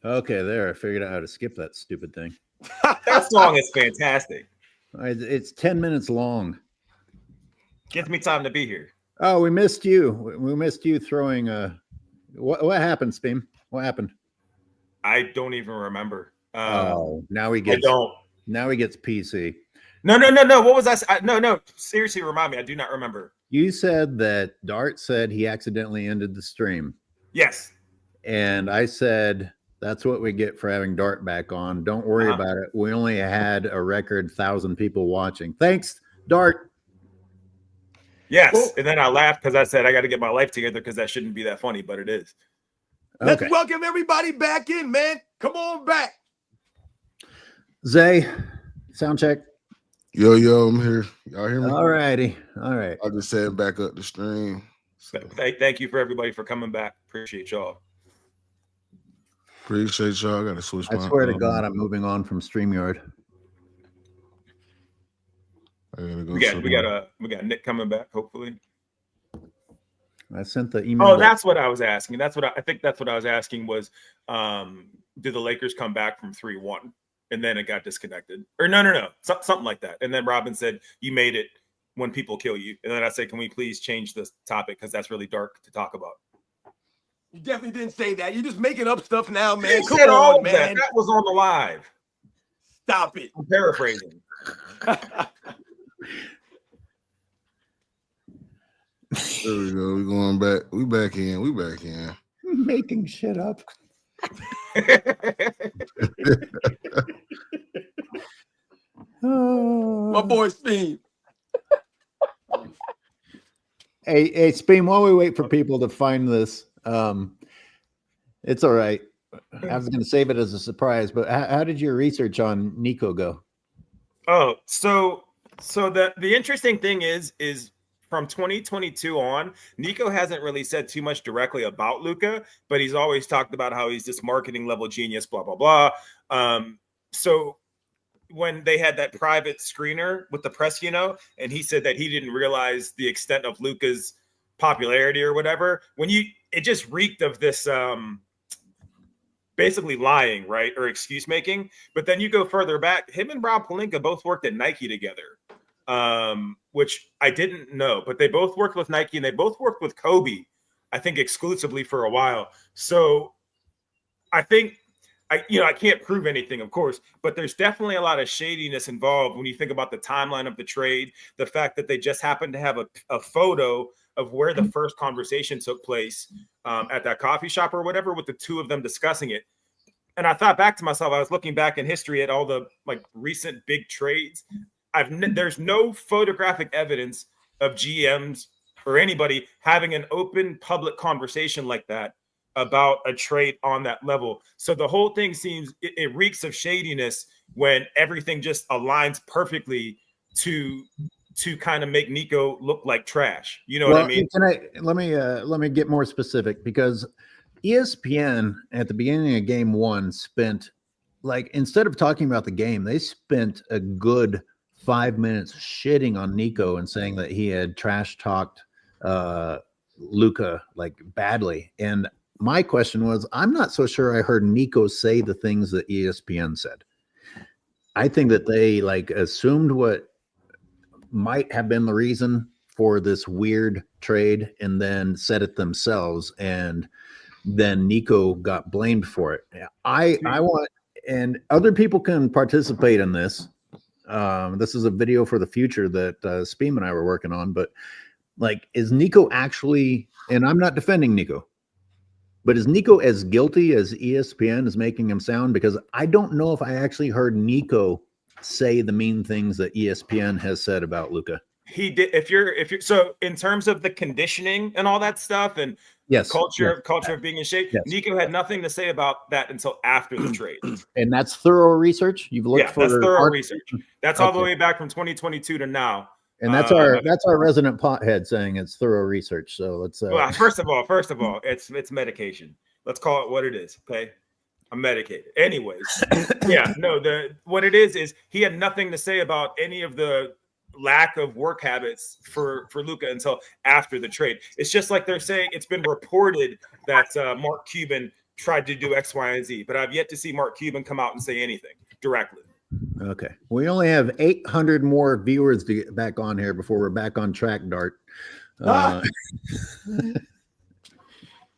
Okay, there. I figured out how to skip that stupid thing. That song is fantastic. It's 10 minutes long. Gives me time to be here. Oh, we missed you. We missed you throwing a. What happened, Speam? What happened? I don't even remember. Oh, now he I gets. don't. Now he gets PC. No. What was that? No. Seriously, remind me. I do not remember. You said that Dart said he accidentally ended the stream. Yes. And I said, that's what we get for having Dart back on. Don't worry about it. We only had a record 1,000 people watching. Thanks, Dart. Yes. Well, and then I laughed because I said I got to get my life together because that shouldn't be that funny, but it is. Okay. Let's welcome everybody back in, man. Come on back. Zay, sound check. Yo, I'm here. Y'all hear me? All righty. All right. I just said back up the stream. So. Thank you for everybody for coming back. Appreciate y'all. Appreciate y'all. I got to switch. I swear to God, I'm moving on from StreamYard. We got Nick coming back, hopefully. I sent the email. Oh, that's what I was asking. I think that's what I was asking was, did the Lakers come back from 3-1 and then it got disconnected? Or no, something like that. And then Robin said, you made it when people kill you. And then I said, can we please change this topic because that's really dark to talk about. You definitely didn't say that. You're just making up stuff now, man. Come on, man. That was on the live. Stop it. I'm paraphrasing. There we go. We're going back. We back in. Making shit up. My boy Speed. Hey, Speed, while we wait for people to find this, it's all right. I was going to save it as a surprise, but how did your research on Nico go? Oh, so the interesting thing is from 2022 on, Nico hasn't really said too much directly about Luka, but he's always talked about how he's this marketing level genius, blah, blah, blah. So when they had that private screener with the press, and he said that he didn't realize the extent of Luka's popularity or whatever, it just reeked of this basically lying, right? Or excuse making. But then you go further back, him and Rob Pelinka both worked at Nike together. Which I didn't know, but they both worked with Nike and they both worked with Kobe, I think exclusively for a while. So I think I can't prove anything, of course, but there's definitely a lot of shadiness involved when you think about the timeline of the trade, the fact that they just happened to have a photo of where the first conversation took place at that coffee shop or whatever, with the two of them discussing it. And I thought back to myself, I was looking back in history at all the recent big trades. There's no photographic evidence of GMs or anybody having an open public conversation like that about a trade on that level. So the whole thing seems, it reeks of shadiness when everything just aligns perfectly to kind of make Nico look like trash. You know what I mean? Let me get more specific, because ESPN at the beginning of game one spent, instead of talking about the game, they spent a good 5 minutes shitting on Nico and saying that he had trash talked Luka badly. And my question was, I'm not so sure I heard Nico say the things that ESPN said. I think that they assumed what might have been the reason for this weird trade and then said it themselves. And then Nico got blamed for it. I want, and other people can participate in this. This is a video for the future that Speem and I were working on, but is Nico actually, and I'm not defending Nico, but is Nico as guilty as ESPN is making him sound? Because I don't know if I actually heard Nico say the mean things that ESPN has said about Luka. He did. If you're so in terms of the conditioning and all that stuff and culture of being in shape, Nico had nothing to say about that until after the trade. And that's thorough research. You've looked for that's thorough research. That's all the way back from 2022 to now. And that's our resident pothead saying it's thorough research. So let's well, first of all, it's medication. Let's call it what it is. Okay. I'm medicated. Anyways, what it is he had nothing to say about any of the lack of work habits for Luka until after the trade. It's just like they're saying it's been reported that Mark Cuban tried to do X, Y, and Z, but I've yet to see Mark Cuban come out and say anything directly. Okay. We only have 800 more viewers to get back on here before we're back on track, Dart.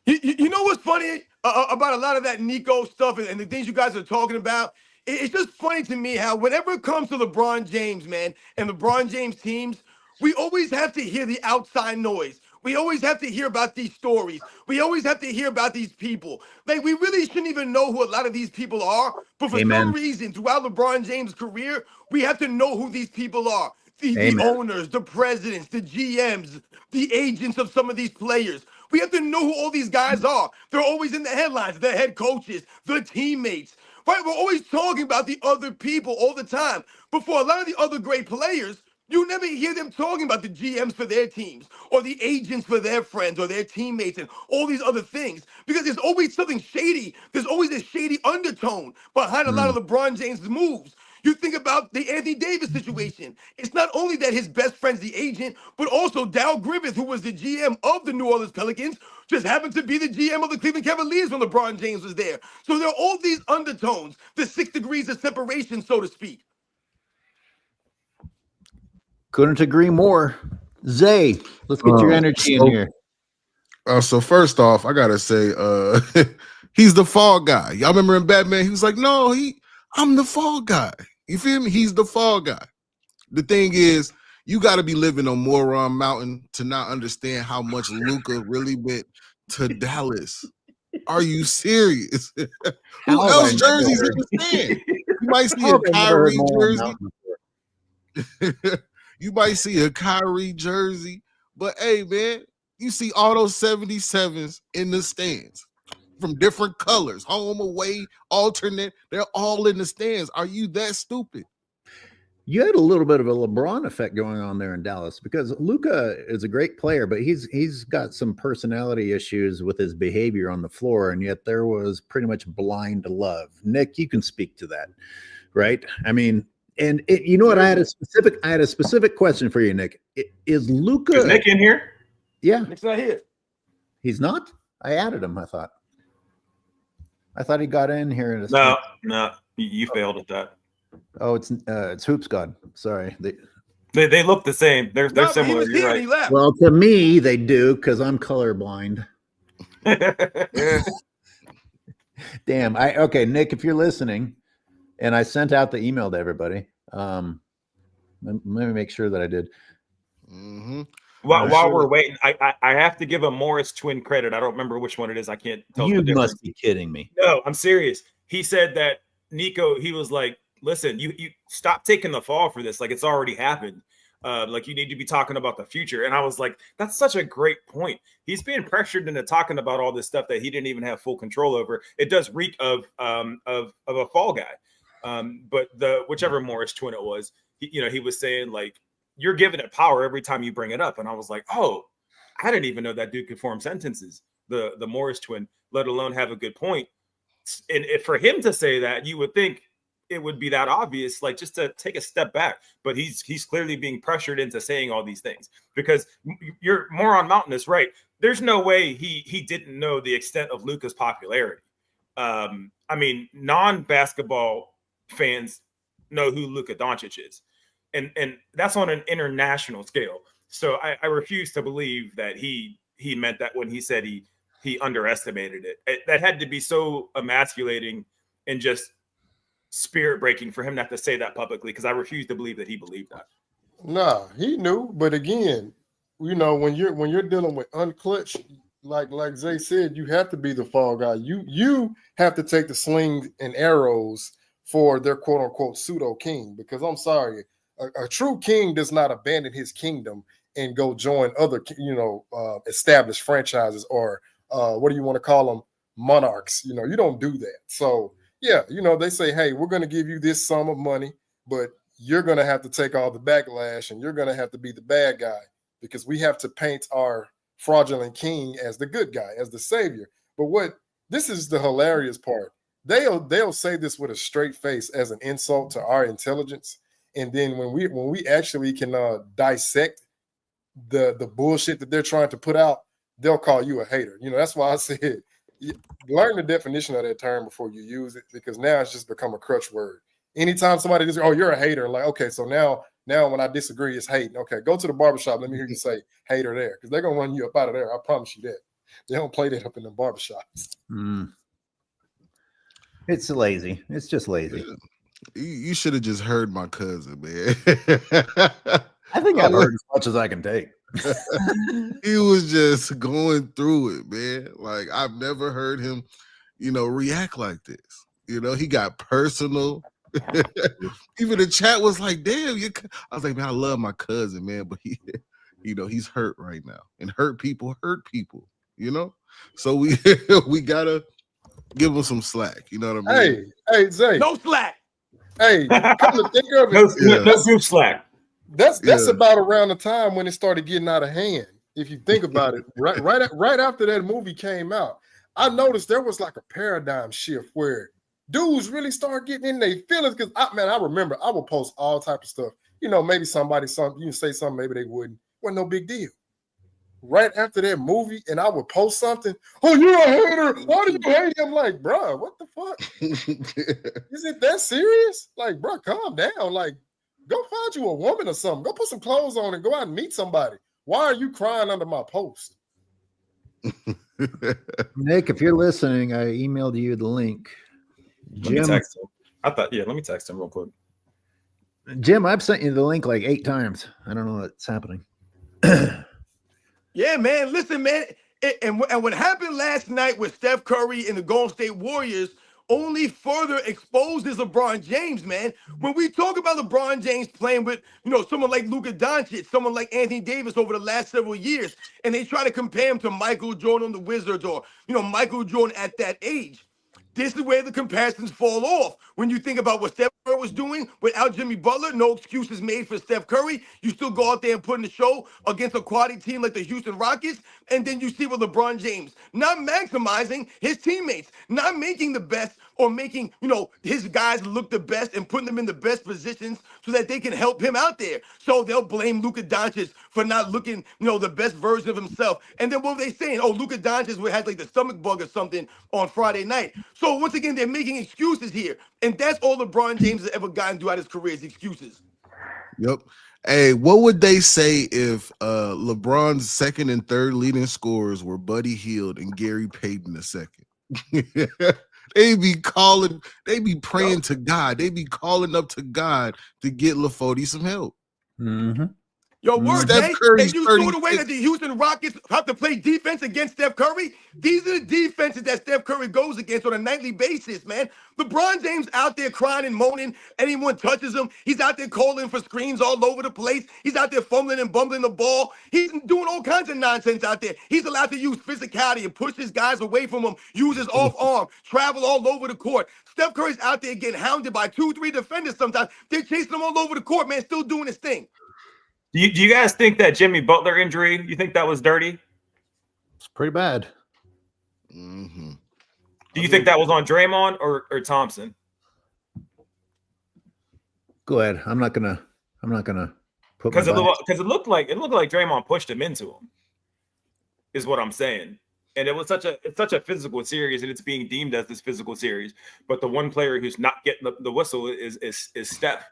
You know what's funny about a lot of that Nico stuff and the things you guys are talking about? It's just funny to me how whenever it comes to LeBron James, man, and LeBron James teams, we always have to hear the outside noise. We always have to hear about these stories. We always have to hear about these people. Like, we really shouldn't even know who a lot of these people are. But for some reason, throughout LeBron James' career, we have to know who these people are. The owners, the presidents, the GMs, the agents of some of these players. We have to know who all these guys are. They're always in the headlines, the head coaches, the teammates. Right? We're always talking about the other people all the time. But for a lot of the other great players, you never hear them talking about the GMs for their teams or the agents for their friends or their teammates and all these other things because there's always something shady. There's always a shady undertone behind a lot of LeBron James' moves. You think about the Anthony Davis situation. It's not only that his best friend's the agent, but also Dow Griffith, who was the GM of the New Orleans Pelicans, just happened to be the GM of the Cleveland Cavaliers when LeBron James was there. So there are all these undertones, the 6 degrees of separation, so to speak. Couldn't agree more. Zay, let's get your energy in here. So first off, I gotta say, he's the fall guy. Y'all remember in Batman? He was like, "No, I'm the fall guy." You feel me? He's the fall guy. The thing is, you got to be living on Moron Mountain to not understand how much Luka really meant to Dallas. Are you serious? Who else jerseys in the stand? You might see a Kyrie jersey. You might see a Kyrie jersey, but hey, man, you see all those 77s in the stands from different colors, home, away, alternate. They're all in the stands. Are you that stupid? You had a little bit of a LeBron effect going on there in Dallas because Luka is a great player, but he's got some personality issues with his behavior on the floor, and yet there was pretty much blind love. Nick, you can speak to that, right? I mean, and you know what? I had a specific question for you, Nick. Is Luka? Is Nick in here? Yeah, Nick's not here. He's not. I added him. I thought he got in here. No, you failed at that. Oh, it's Hoops God. Sorry, they look the same. They're similar. He was here and he left. Well, to me, they do because I'm colorblind. Damn. Okay, Nick, if you're listening, and I sent out the email to everybody. Let me make sure that I did. Mm-hmm. While we're waiting, I have to give a Morris twin credit. I don't remember which one it is. I can't tell. You must be kidding me. No, I'm serious. He said that Nico, he was like, listen, you stop taking the fall for this. Like, it's already happened. Like, you need to be talking about the future. And I was like, that's such a great point. He's being pressured into talking about all this stuff that he didn't even have full control over. It does reek of a fall guy. But whichever Morris twin it was, he was saying, like, you're giving it power every time you bring it up. And I was like, oh, I didn't even know that dude could form sentences, the Morris twin, let alone have a good point. And for him to say that, you would think it would be that obvious, like, just to take a step back. But he's clearly being pressured into saying all these things because you're Moron Mountain is right. There's no way he didn't know the extent of Luka's popularity. I mean, non-basketball fans know who Luka Doncic is. And that's on an international scale. So I refuse to believe that he meant that when he said he underestimated it. That had to be so emasculating and just spirit breaking for him not to say that publicly, because I refuse to believe that he believed that. Nah, he knew. But again, when you're dealing with unclutched, like Zay said, you have to be the fall guy. You have to take the slings and arrows for their quote unquote pseudo king, because I'm sorry. A true king does not abandon his kingdom and go join other, established franchises or what do you want to call them? Monarchs. You don't do that. So, yeah, they say, hey, we're going to give you this sum of money, but you're going to have to take all the backlash and you're going to have to be the bad guy because we have to paint our fraudulent king as the good guy, as the savior. But this is the hilarious part. They'll say this with a straight face as an insult to our intelligence. And then when we actually can dissect the bullshit that they're trying to put out, they'll call you a hater. That's why I said learn the definition of that term before you use it, because now it's just become a crutch word. Anytime somebody just, oh, you're a hater, like, okay, so now when I disagree, it's hating. Okay, go to the barbershop. Let me hear you say hater there, because they're gonna run you up out of there. I promise you that. They don't play that up in the barbershops. It's lazy. It's just lazy. You should have just heard my cousin, man. I think I've heard as much as I can take. He was just going through it, man. Like, I've never heard him, react like this. He got personal. Even the chat was like, damn, I was like, man, I love my cousin, man, but he's hurt right now. And hurt people, So we gotta give him some slack. You know what I mean? Hey, Zay. No slack. Hey, come to think of it. No group slack. That's about around the time when it started getting out of hand. If you think about it, right after that movie came out, I noticed there was like a paradigm shift where dudes really start getting in their feelings. Because I remember I would post all type of stuff. Maybe you say something, maybe they wouldn't. Wasn't no big deal. Right after that movie, and I would post something. Oh, you're a hater. Why do you hate him? Like, bro, what the fuck? Is it that serious? Like, bro, calm down. Like, go find you a woman or something. Go put some clothes on and go out and meet somebody. Why are you crying under my post? Nick, if you're listening, I emailed you the link. Let me text him. Let me text him real quick. Jim, I've sent you the link like 8 times. I don't know what's happening. Yeah, man. Listen, man. And what happened last night with Steph Curry and the Golden State Warriors only further exposes LeBron James, man. When we talk about LeBron James playing with, someone like Luka Doncic, someone like Anthony Davis over the last several years, and they try to compare him to Michael Jordan on the Wizards or, Michael Jordan at that age. This is where the comparisons fall off. When you think about what Steph Curry was doing without Jimmy Butler, no excuses made for Steph Curry. You still go out there and put in the show against a quality team like the Houston Rockets. And then you see with LeBron James, not maximizing his teammates, not making the best or making, his guys look the best and putting them in the best positions so that they can help him out there. So they'll blame Luka Doncic for not looking, the best version of himself. And then what were they saying? Oh, Luka Doncic had like the stomach bug or something on Friday night. So once again, they're making excuses here. And that's all LeBron James has ever gotten throughout his career is excuses. Yep. Hey, what would they say if LeBron's second and third leading scorers were Buddy Hield and Gary Payton II? They be praying to God. They be calling up to God to get LaFody some help. Mm-hmm. Yo, word, Steph Jay. Curry's And you saw the way that the Houston Rockets have to play defense against Steph Curry. These are the defenses that Steph Curry goes against on a nightly basis, man. LeBron James out there crying and moaning. Anyone touches him, he's out there calling for screens all over the place. He's out there fumbling and bumbling the ball. He's doing all kinds of nonsense out there. He's allowed to use physicality and push his guys away from him, use his off arm, travel all over the court. Steph Curry's out there getting hounded by 2-3 defenders sometimes. They're chasing him all over the court, man, still doing his thing. Do you guys think that Jimmy Butler injury, you think that was dirty? It's pretty bad. Mm-hmm. Do you think that was on Draymond or Thompson? Go ahead. I'm not gonna put because it looked like Draymond pushed him into him, is what I'm saying. And it's such a physical series, and it's being deemed as this physical series. But the one player who's not getting the whistle is Steph.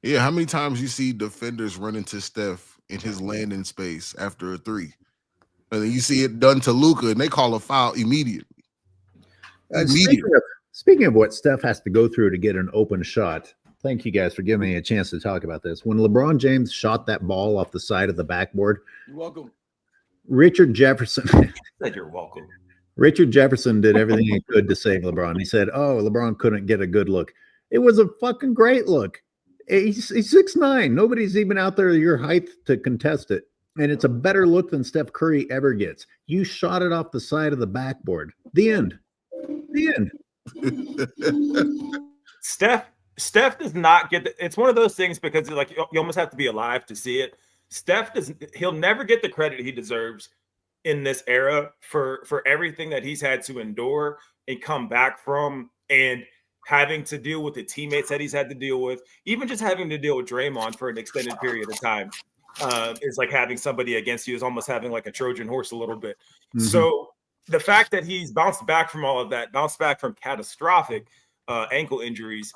Yeah, how many times you see defenders run into Steph in his landing space after a three? And then you see it done to Luka, and they call a foul immediately. Speaking of what Steph has to go through to get an open shot, thank you guys for giving me a chance to talk about this. When LeBron James shot that ball off the side of the backboard, you're welcome. Richard Jefferson said you're welcome. Richard Jefferson did everything he could to save LeBron. He said, "Oh, LeBron couldn't get a good look." It was a fucking great look. He's 6'9". Nobody's even out there your height to contest it. And it's a better look than Steph Curry ever gets. You shot it off the side of the backboard. The end. The end. Steph does not get it's one of those things because like you almost have to be alive to see it. He'll never get the credit he deserves in this era for everything that he's had to endure and come back from, and having to deal with the teammates that he's had to deal with, even just having to deal with Draymond for an extended period of time, is like having somebody against you is almost having like a Trojan horse a little bit. Mm-hmm. So the fact that he's bounced back from all of that, bounced back from catastrophic ankle injuries,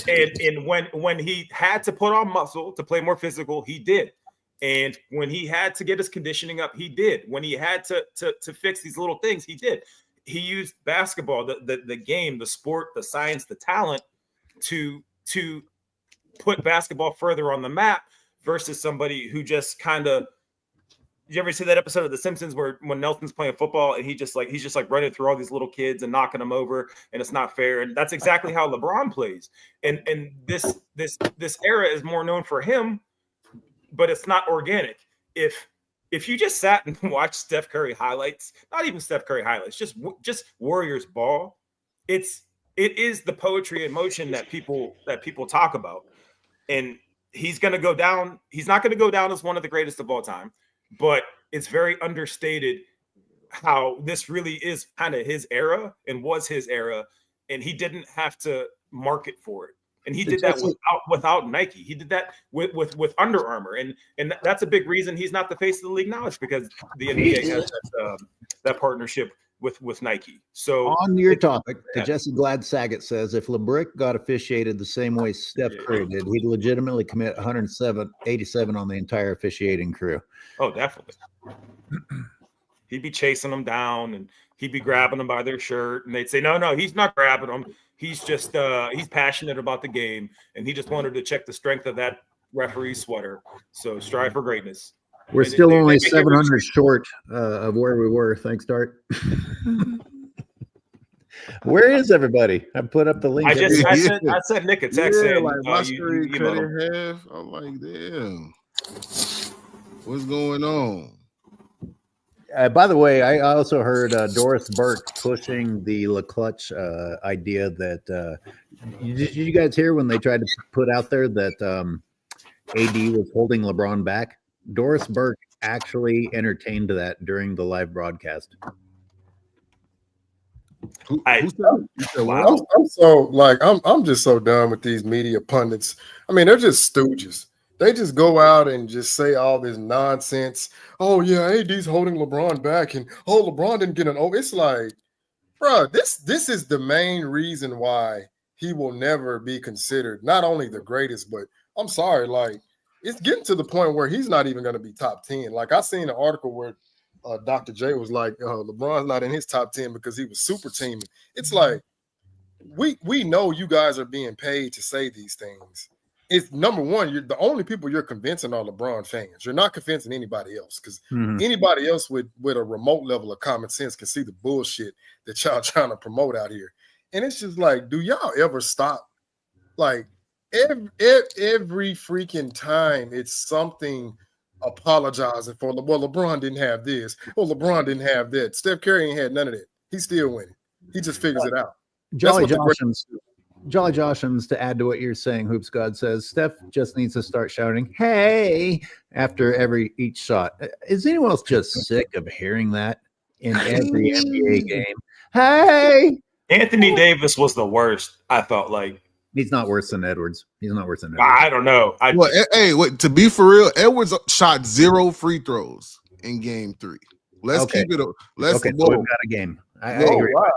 and when he had to put on muscle to play more physical, he did. And when he had to get his conditioning up, he did. When he had to fix these little things, he did. He used basketball, the game, the sport, the science, the talent to put basketball further on the map versus somebody who just kind of. Did you ever see that episode of The Simpsons where when Nelson's playing football and he's just like running through all these little kids and knocking them over, and it's not fair? And that's exactly how LeBron plays. And this era is more known for him, but it's not organic. If you just sat and watched Steph Curry highlights, not even Steph Curry highlights, just Warriors ball, it is the poetry in motion that people talk about. And he's going to go down. He's not going to go down as one of the greatest of all time. But it's very understated how this really is kind of his era and was his era, and he didn't have to market for it. And he did that without Nike. He did that with Under Armour, and that's a big reason he's not the face of the league now. It's because the NBA has that partnership with Nike. So on your topic, Jesse Glad Saget says if LeBrick got officiated the same way Steph Curry did, he'd legitimately commit 187 on the entire officiating crew. Oh, definitely. He'd be chasing them down, and he'd be grabbing them by their shirt, and they'd say, no, he's not grabbing them. He's just he's passionate about the game, and he just wanted to check the strength of that referee's sweater. So strive for greatness. We're still only 700 short of where we were. Thanks, Dart. Where is everybody? I put up the link. I sent Nick a text saying, like my screen cut in half. I'm like, damn. What's going on? By the way, I also heard Doris Burke pushing the LeClutch idea that did you guys hear when they tried to put out there that AD was holding LeBron back? Doris Burke actually entertained that during the live broadcast. I'm just so done with these media pundits. I mean, they're just stooges. They just go out and just say all this nonsense. Oh yeah, AD's holding LeBron back, and LeBron didn't get an O. It's like, bro, this is the main reason why he will never be considered not only the greatest, but I'm sorry, like it's getting to the point where he's not even going to be top 10. Like I seen an article where Dr. J was like, LeBron's not in his top 10 because he was super teaming. It's like we know you guys are being paid to say these things. It's number one, you're the only people you're convincing are LeBron fans. You're not convincing anybody else because anybody else with a remote level of common sense can see the bullshit that y'all trying to promote out here. And it's just like, do y'all ever stop? Like every freaking time it's something apologizing for, well, LeBron didn't have this. Well, LeBron didn't have that. Steph Curry ain't had none of that. He's still winning. He just figures it out. Jolly Joshams, to add to what you're saying, Hoops God says, Steph just needs to start shouting, hey, after each shot. Is anyone else just sick of hearing that in every NBA game? Hey! Anthony Davis was the worst, I felt like. He's not worse than Edwards. I don't know. To be for real, Edwards shot 0 free throws in game 3. Let's keep it up. So we've got a game. I agree. Wow.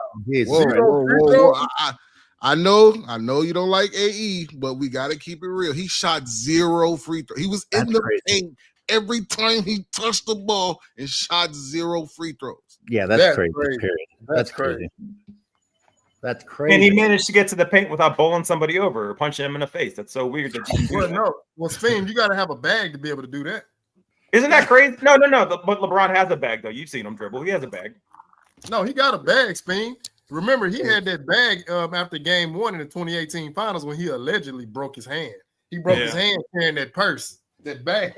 I know you don't like AE, but we got to keep it real. He shot 0 free throws. He was in the paint every time he touched the ball and shot 0 free throws. Yeah, that's crazy. That's crazy. That's crazy. And he managed to get to the paint without bowling somebody over or punching him in the face. That's so weird. Well, Spain, you got to have a bag to be able to do that. Isn't that crazy? No. But LeBron has a bag, though. You've seen him dribble. He has a bag. No, he got a bag, Spain. Remember, he had that bag after game 1 in the 2018 finals when he allegedly broke his hand. He broke his hand carrying that purse, that bag.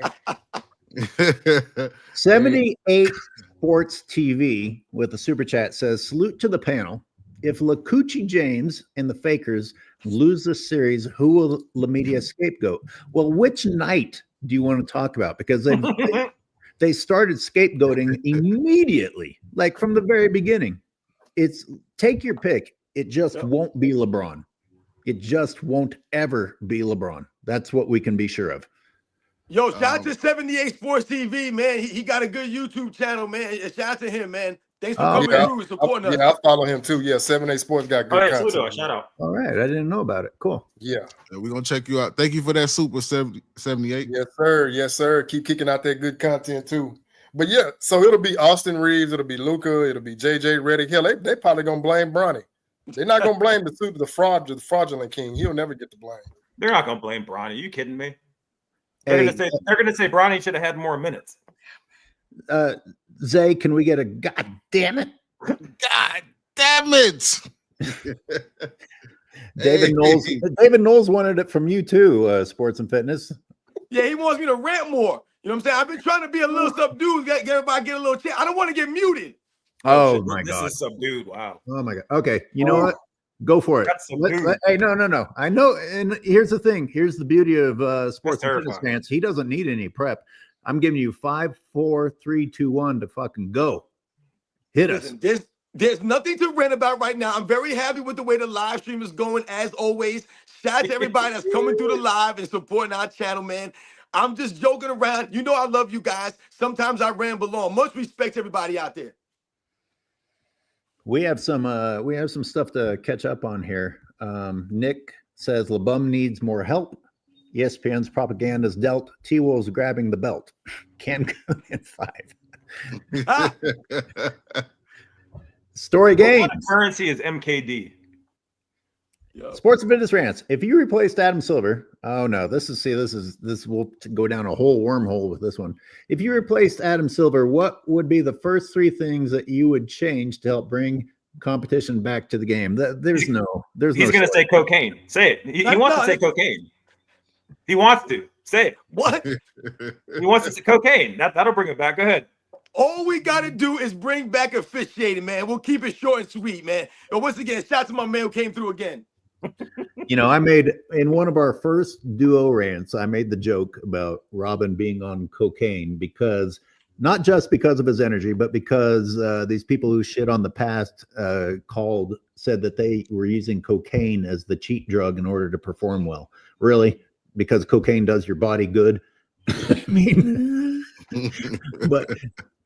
78 Sports TV with a super chat says, salute to the panel. If LeCoochie James and the Fakers lose this series, who will the media scapegoat? Well, which night do you want to talk about? Because they started scapegoating immediately, like from the very beginning. It's take your pick. It just won't be LeBron. It just won't ever be LeBron. That's what we can be sure of. Yo, shout out to 78 Sports TV, man. He got a good YouTube channel, man. Shout out to him, man. Thanks for Oh, coming Yeah, through and supporting us. yeah, I follow him too. Yeah, 7A Sports got All good right, content. Pluto, shout out. all right. I didn't know about it. Cool. Yeah. We're gonna check you out. Thank you for that super 78. Yes, sir. Yes, sir. Keep kicking out that good content too. But yeah, so it'll be Austin Reeves, it'll be Luka, it'll be JJ Redick. Hell, they probably gonna blame Bronny. They're not gonna blame the fraudulent king. He'll never get the blame. They're not gonna blame Bronny. Are you kidding me? They're gonna say Bronny should have had more minutes. Zay, can we get a god damn it? God damn it. David Knowles wanted it from you too, Sports and Fitness. Yeah, he wants me to rant more. You know what I'm saying? I've been trying to be a little subdued, get everybody get a little chance. I don't want to get muted. Oh shit, my this God. is subdued. Wow. Oh my God. Okay, you know what? Go for it. That's subdued. Hey, no. I know, and here's the thing. Here's the beauty of Sports and Fitness terrifying. fans. He doesn't need any prep. I'm giving you 5, 4, 3, 2, 1 to fucking go. Hit us. Listen, there's nothing to rant about right now. I'm very happy with the way the live stream is going, as always. Shout out to everybody that's coming through the live and supporting our channel, man. I'm just joking around. You know I love you guys. Sometimes I ramble on. Much respect to everybody out there. We have some stuff to catch up on here. Nick says LeBum needs more help. ESPN's propaganda is dealt. T-Wolves grabbing the belt. Can go in 5. Story game. What currency is MKD? Sports and Fitness Rants. If you replaced Adam Silver, oh no, this will go down a whole wormhole with this one. If you replaced Adam Silver, what would be the first 3 things that you would change to help bring competition back to the game? He's going to say cocaine. Say it. He wants to say cocaine. He wants to say it. What? He wants to say cocaine. That'll bring it back. Go ahead. All we got to do is bring back officiating, man. We'll keep it short and sweet, man. And once again, shout out to my man who came through again. You know, I made in one of our first duo rants, I made the joke about Robin being on cocaine because not just because of his energy, but because these people who shit on the past said that they were using cocaine as the cheat drug in order to perform well. Really? Because cocaine does your body good. I mean,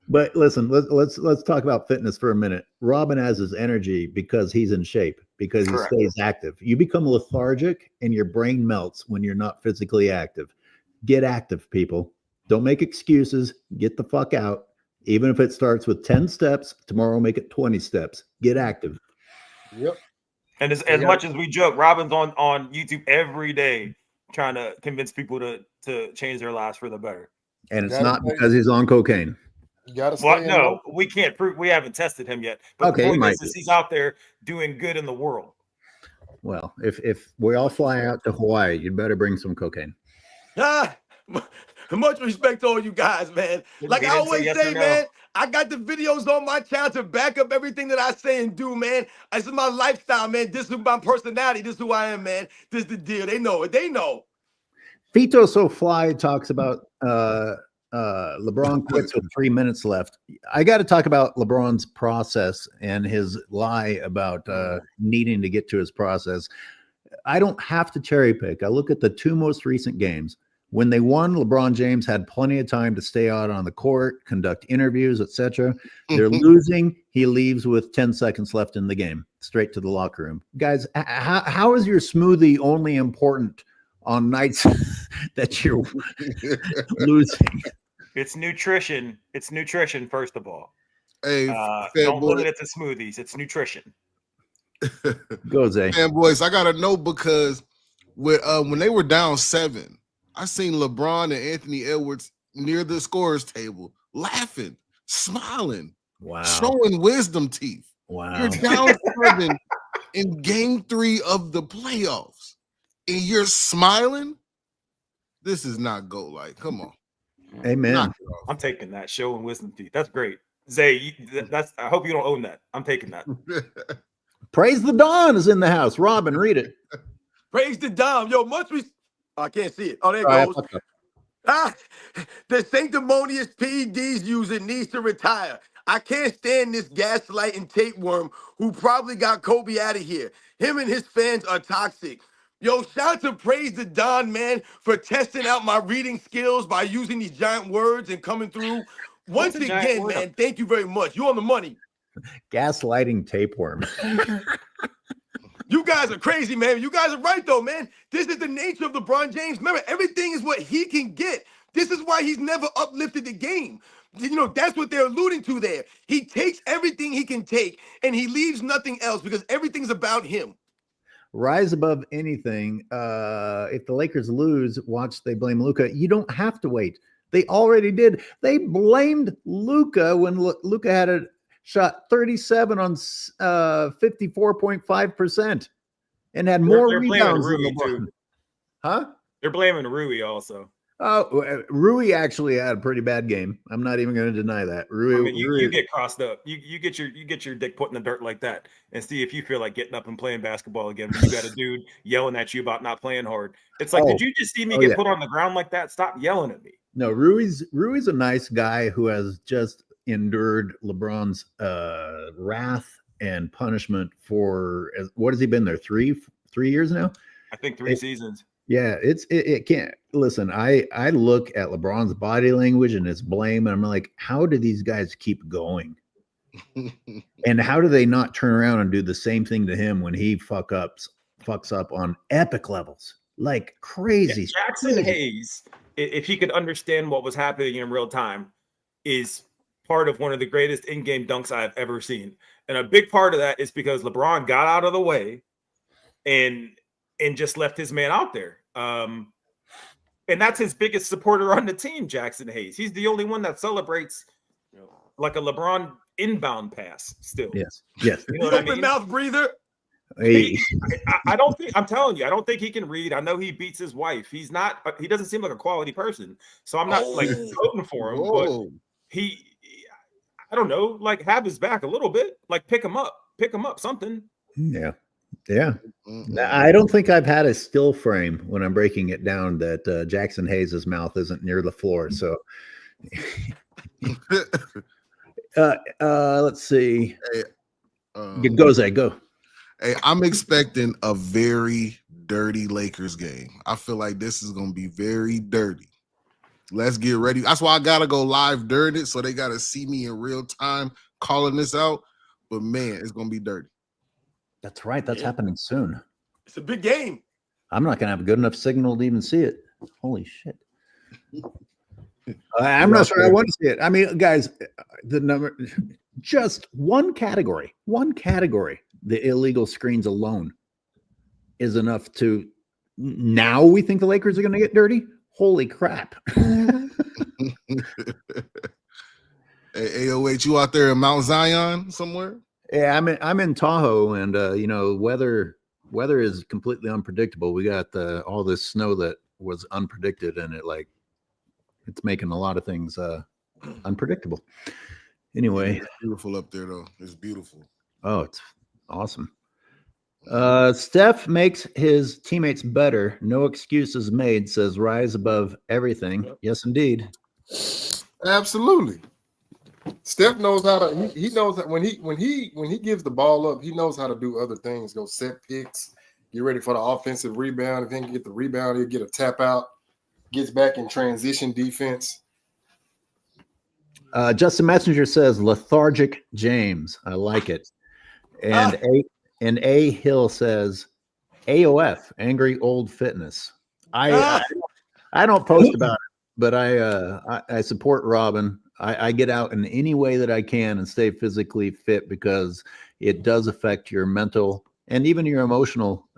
but listen, let's talk about fitness for a minute. Robin has his energy because he's in shape, because he stays active. You become lethargic and your brain melts when you're not physically active. Get active, people. Don't make excuses. Get the fuck out. Even if it starts with 10 steps, tomorrow make it 20 steps. Get active. Yep. And as much as we joke, Robin's on YouTube every day trying to convince people to change their lives for the better. And it's not because he's on cocaine. You gotta stay no, we can't prove. We haven't tested him yet. But okay, the point is he's out there doing good in the world. Well, if we all fly out to Hawaii, you'd better bring some cocaine. Much respect to all you guys, man. Like I always say, man, I got the videos on my channel to back up everything that I say and do, man. This is my lifestyle, man. This is my personality. This is who I am, man. This is the deal. They know it. They know. Fito So Fly talks about LeBron quits with 3 minutes left. I got to talk about LeBron's process and his lie about needing to get to his process. I don't have to cherry pick. I look at the 2 most recent games. When they won, LeBron James had plenty of time to stay out on the court, conduct interviews, etc. They're losing. He leaves with 10 seconds left in the game, straight to the locker room. Guys, how is your smoothie only important on nights that you're losing? It's nutrition. It's nutrition, first of all. Hey, don't limit it to smoothies. It's nutrition. Go, Zay. Fanboys, I gotta know because when they were down 7, I seen LeBron and Anthony Edwards near the scorer's table, laughing, smiling, showing wisdom teeth. Wow. You're down 7 in game 3 of the playoffs, and you're smiling. This is not go-like. Come on. Amen. I'm taking that. Showing wisdom teeth. That's great. Zay, I hope you don't own that. I'm taking that. Praise the Dawn is in the house. Robin, read it. Praise the Dom. Yo, I can't see it. Oh, there it goes. The sanctimonious PEDs user needs to retire. I can't stand this gaslighting tapeworm who probably got Kobe out of here. Him and his fans are toxic. Yo, shout out to Praise the Don, man, for testing out my reading skills by using these giant words and coming through. Once again, man, thank you very much. You on the money. Gaslighting tapeworm. You guys are crazy, man. You guys are right, though, man. This is the nature of LeBron James. Remember, everything is what he can get. This is why he's never uplifted the game. You know, that's what they're alluding to there. He takes everything he can take, and he leaves nothing else because everything's about him. Rise above anything. If the Lakers lose, watch they blame Luka. You don't have to wait. They already did. They blamed Luka when Luka had a shot 37 on 54.5% and had more rebounds than LeBron. Huh? They're blaming Rui also. Oh, Rui actually had a pretty bad game. I'm not even going to deny that. Rui, I mean, you get crossed up. You get your dick put in the dirt like that, and see if you feel like getting up and playing basketball again. When you got a dude yelling at you about not playing hard. It's like, did you just see me get put on the ground like that? Stop yelling at me. No, Rui's a nice guy who has just endured LeBron's wrath and punishment for what has he been there 3 years now? I think 3 seasons. Yeah, it can't listen. I look at LeBron's body language and his blame, and I'm like, how do these guys keep going? And how do they not turn around and do the same thing to him when he fucks up on epic levels? Like crazy. Yeah, Jackson Hayes, if he could understand what was happening in real time, is part of one of the greatest in-game dunks I've ever seen. And a big part of that is because LeBron got out of the way and just left his man out there. And that's his biggest supporter on the team, Jackson Hayes. He's the only one that celebrates like a LeBron inbound pass still. Yes. You know what I mean? Open mouth breather. Hey. I don't think, I'm telling you, I don't think he can read. I know he beats his wife. He doesn't seem like a quality person. So I'm not like voting for him, but I don't know, like have his back a little bit, like pick him up, something. Yeah. I don't think I've had a still frame when I'm breaking it down that Jackson Hayes' mouth isn't near the floor. So let's see. Go, Zay, go. Hey, I'm expecting a very dirty Lakers game. I feel like this is going to be very dirty. Let's get ready. That's why I got to go live during it, so they got to see me in real time calling this out. But, man, it's going to be dirty. That's right. That's happening soon. It's a big game. I'm not going to have a good enough signal to even see it. Holy shit. I'm not sure I want to see it. I mean, guys, the number, just one category, the illegal screens alone is enough to, now we think the Lakers are going to get dirty? Holy crap. Hey, AOH, you out there in Mount Zion somewhere? Yeah, I'm in Tahoe, and weather is completely unpredictable. We got all this snow that was unpredicted, and it's making a lot of things unpredictable. Anyway, it's beautiful up there, though. It's beautiful. Oh, it's awesome. Steph makes his teammates better. No excuses made, says rise above everything. Yes, indeed. Absolutely. Steph knows how to. He knows that when he gives the ball up, he knows how to do other things. Go set picks, get ready for the offensive rebound. If he can get the rebound, he'll get a tap out. Gets back in transition defense. Justin Messenger says lethargic James. I like it. And A Hill says AOF, angry old fitness. I don't post about it, but I support Robin. I get out in any way that I can and stay physically fit because it does affect your mental and even your emotional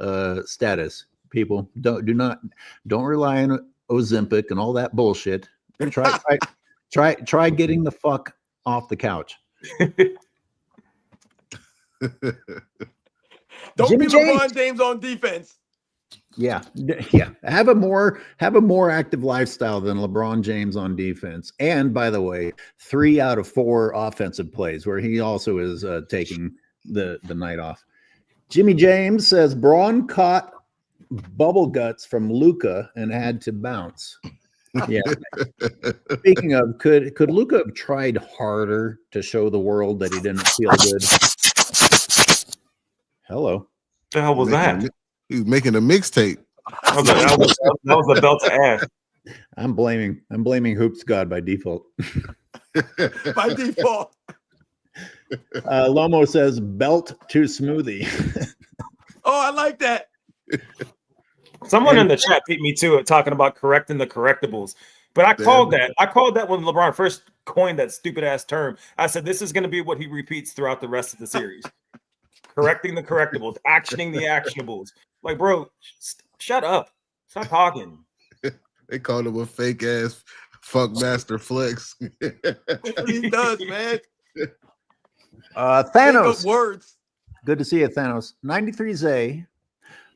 status. People don't rely on Ozempic and all that bullshit. Try getting the fuck off the couch. Don't Jimmy be LeBron James on defense. Yeah. Have a more active lifestyle than LeBron James on defense. And by the way, 3 out of 4 offensive plays where he also is taking the night off. Jimmy James says Braun caught bubble guts from Luka and had to bounce. Yeah. Speaking of, could Luka have tried harder to show the world that he didn't feel good? Hello. The hell was that? He was making a mixtape. That was a belt to ass. I'm blaming Hoops God by default. By default. Lomo says belt to smoothie. Oh, I like that. Someone in the chat beat me to it, talking about correcting the correctables. But I called that. I called that when LeBron first coined that stupid ass term. I said this is going to be what he repeats throughout the rest of the series. Correcting the correctables, actioning the actionables. Like, bro, shut up. Stop talking. They called him a fake ass fuck master flex. He does, man. Make up Thanos. words. Good to see you, Thanos. 93Z.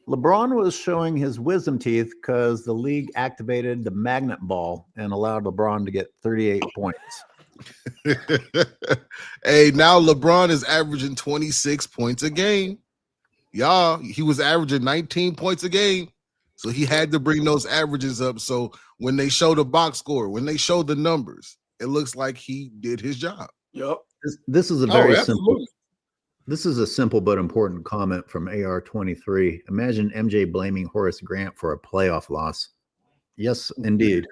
LeBron was showing his wisdom teeth because the league activated the magnet ball and allowed LeBron to get 38 points. Hey, now LeBron is averaging 26 points a game. Y'all, he was averaging 19 points a game. So he had to bring those averages up. So when they show the box score, when they show the numbers, it looks like he did his job. Yep. This is a very simple. absolutely. This is a simple but important comment from AR23. Imagine MJ blaming Horace Grant for a playoff loss. Yes, indeed.